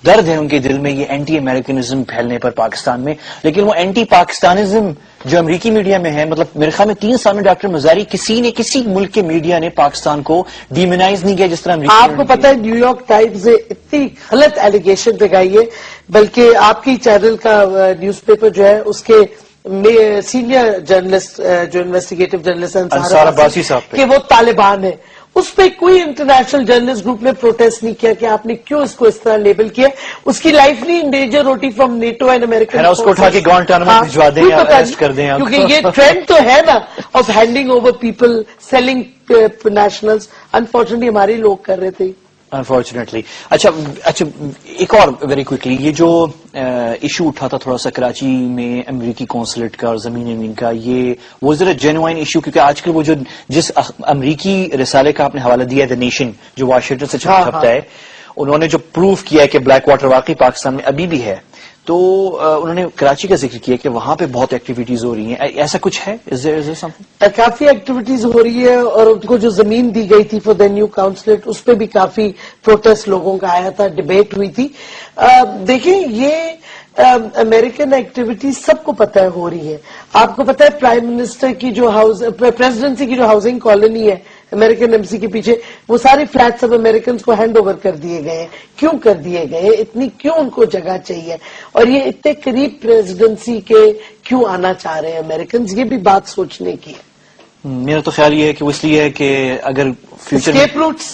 درد ہے ان کے دل میں یہ اینٹی امریکنزم پھیلنے پر پاکستان میں, لیکن وہ اینٹی پاکستانزم جو امریکی میڈیا میں ہے, مطلب میرے خیال میں 3 سال میں ڈاکٹر مزاری کسی ملک کے میڈیا نے پاکستان کو ڈیمونائز نہیں کیا جس طرح امریکہ. آپ کو پتا ہے نیو یارک ٹائمز نے اتنی غلط ایلیگیشن لگائی ہے, بلکہ آپ کی چینل کا نیوز پیپر جو ہے اس کے سینئر جرنلسٹ جو انویسٹیگیٹو جرنلسٹ ہیں انصار عباسی صاحب کہ وہ طالبان ہے, اس پہ کوئی انٹرنیشنل جرنلسٹ گروپ نے پروٹیسٹ نہیں کیا کہ آپ نے کیوں اس کو اس طرح لیبل کیا. اس کی لائف نہیں انڈینجر ہوتی فرام نیٹو اینڈ امریکن, اس کو اٹھا کے گوانٹانامو میں بھجوا دیں یا اریسٹ کر دیں, کیونکہ یہ ٹرینڈ تو ہے نا of handing over people, selling nationals. Unfortunately ہمارے لوگ کر رہے تھے, انفارچونیٹلی. اچھا, ایک اور ویری کوئکلی, یہ جو ایشو اٹھا تھا تھوڑا سا کراچی میں امریکی قونصلیٹ کا اور زمین کا, یہ وہ ذرا جینوائن ایشو, کیونکہ آج کل وہ جو جس امریکی رسالے کا آپ نے حوالہ دیا ہے, دا نیشن, جو واشنگٹن سے چھپتا ہے, انہوں نے جو پروف کیا ہے کہ بلیک واٹر واقعی پاکستان میں ابھی بھی ہے, تو انہوں نے کراچی کا ذکر کیا کہ وہاں پہ بہت ایکٹیویٹیز ہو رہی ہیں. ایسا کچھ ہے؟ کافی ایکٹیویٹیز ہو رہی ہے, اور ان کو جو زمین دی گئی تھی فور دا نیو کاؤنسلیٹ, اس پہ بھی کافی پروٹیسٹ لوگوں کا آیا تھا, ڈبیٹ ہوئی تھی. دیکھیں, یہ امریکن ایکٹیویٹی سب کو پتہ ہے ہو رہی ہے. آپ کو پتہ ہے پرائم منسٹر کی جو پریزیڈنسی کی جو ہاؤسنگ کالونی ہے امریکن ایمبسی کے پیچھے, وہ سارے فلیٹس اب امریکنز کو ہینڈ اوور کر دیے گئے ہیں. کیوں کر دیے گئے, اتنی کیوں ان کو جگہ چاہیے, اور یہ اتنے قریب پریزیڈنسی کے کیوں آنا چاہ رہے ہیں امریکنز, یہ بھی بات سوچنے کی ہے. میرا تو خیال یہ ہے کہ وہ اس لیے ہے کہ اگر فیوچر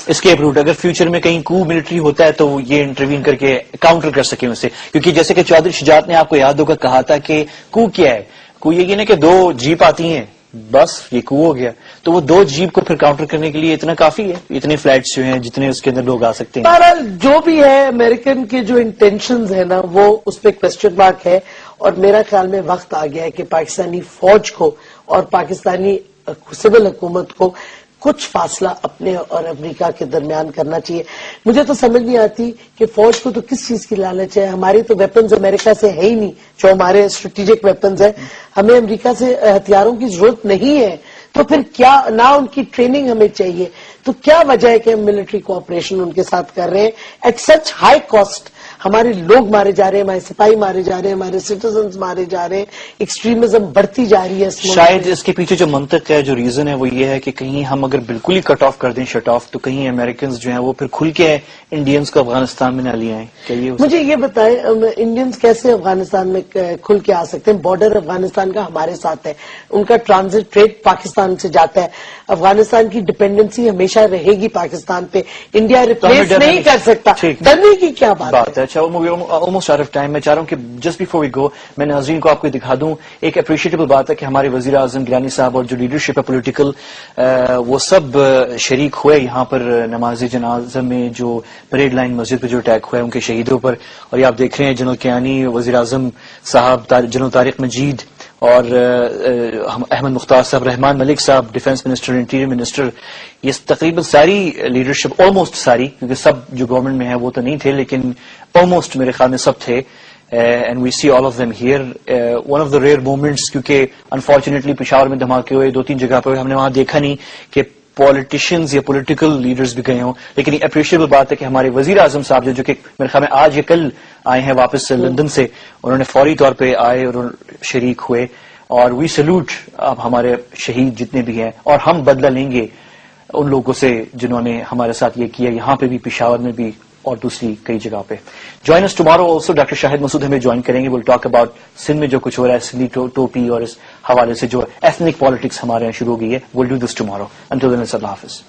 اسکیپ روٹ اگر فیوچر میں کہیں کو ملٹری ہوتا ہے تو یہ انٹروین کر کے کاؤنٹر کر سکیں اسے. کیونکہ جیسے کہ چودھری شجاعت نے آپ کو یاد ہوگا کہا تھا کہ کو کیا ہے, کو یہ نا کہ 2 جیپ آتی ہیں, بس یہ کو ہو گیا, تو وہ 2 جیپ کو پھر کاؤنٹر کرنے کے لیے اتنا کافی ہے, اتنے فلیٹس جو ہیں جتنے اس کے اندر لوگ آ سکتے ہیں. بہرحال جو بھی ہے, امریکن کے جو انٹینشنز ہیں نا, وہ اس پہ کوسچن مارک ہے. اور میرا خیال میں وقت آ گیا ہے کہ پاکستانی فوج کو اور پاکستانی سول حکومت کو کچھ فاصلہ اپنے اور امریکہ کے درمیان کرنا چاہیے. مجھے تو سمجھ نہیں آتی کہ فوج کو تو کس چیز کی لالچ ہے. ہماری تو ویپنز امریکہ سے ہے ہی نہیں, جو ہمارے اسٹریٹجک ویپنز ہیں, ہمیں امریکہ سے ہتھیاروں کی ضرورت نہیں ہے. تو پھر کیا, نہ ان کی ٹریننگ ہمیں چاہیے, تو کیا وجہ ہے کہ ہم ملٹری کوآپریشن ان کے ساتھ کر رہے ہیں ایٹ سچ ہائی کاسٹ. ہمارے لوگ مارے جا رہے ہیں, ہمارے سپاہی مارے جا رہے ہیں, ہمارے سٹیزنز مارے جا رہے ہیں, ایکسٹریمزم بڑھتی جا رہی ہے اس ملک شاید میں. اس کے پیچھے جو منطق ہے, جو ریزن ہے, وہ یہ ہے کہ کہیں ہم اگر بالکل ہی کٹ آف کر دیں, شٹ آف, تو کہیں امریکنز جو ہیں وہ پھر کھل کے انڈینز کو افغانستان میں نہ لے آئیں. کیا یہ مجھے یہ بتائیں انڈینز کیسے افغانستان میں کھل کے آ سکتے ہیں؟ بارڈر افغانستان کا ہمارے ساتھ ہے, ان کا ٹرانزٹ ٹریڈ پاکستان سے جاتا ہے, افغانستان کی ڈپینڈنسی ہمیشہ رہے گی پاکستان پہ, انڈیا ریپلیس نہیں کر سکتا. ڈرنے کی کیا بات ہے؟ اچھا, آلموسٹ آؤٹ آف ٹائم. میں چاہ رہا ہوں کہ جسٹ بفور وی گو میں ناظرین کو آپ کو دکھا دوں ایک اپریشیٹیبل بات ہے کہ ہمارے وزیر اعظم گیلانی صاحب اور جو لیڈرشپ ہے پولیٹیکل وہ سب شریک ہوئے یہاں پر نماز جنازہ میں, جو پریڈ لائن مسجد پہ جو اٹیک ہوا ہے ان کے شہیدوں پر. اور یہ آپ دیکھ رہے ہیں جنرل کیانی, وزیر اعظم صاحب, جنرل طارق مجید اور احمد مختار صاحب, رحمان ملک صاحب ڈیفنس منسٹر, انٹیریئر منسٹر, یہ تقریباً ساری لیڈرشپ, آلموسٹ ساری, کیونکہ سب جو گورنمنٹ میں ہیں وہ تو نہیں تھے لیکن آلموسٹ میرے خیال میں سب تھے. And we see all of them here. One of the rare moments, کیونکہ انفارچونیٹلی پشاور میں دھماکے ہوئے 2-3 جگہ پہ, ہم نے وہاں دیکھا نہیں کہ پولیٹیشینز یا پولیٹیکل لیڈرز بھی گئے ہوں. لیکن یہ اپریشیبل بات ہے کہ ہمارے وزیر اعظم صاحب جو کہ میرے خیال میں آج یا کل آئے ہیں واپس لندن سے, انہوں نے فوری طور پہ آئے اور شریک ہوئے. اور وی سلوٹ اب ہمارے شہید جتنے بھی ہیں, اور ہم بدلہ لیں گے ان لوگوں سے جنہوں نے ہمارے ساتھ یہ کیا, یہاں پہ بھی, پشاور میں بھی, اور دوسری کئی جگہ پہ. جوائن اس ٹمارو آلسو. ڈاکٹر شاہد مسعود ہمیں جوائن کریں گے. ول ٹاک اباؤٹ سندھ میں جو کچھ ہو رہا ہے, سندھی ٹوپی اور اس حوالے سے جو ایتھنک پالیٹکس ہمارے یہاں شروع ہو گئی ہے. Will do this tomorrow. Until then اللہ حافظ.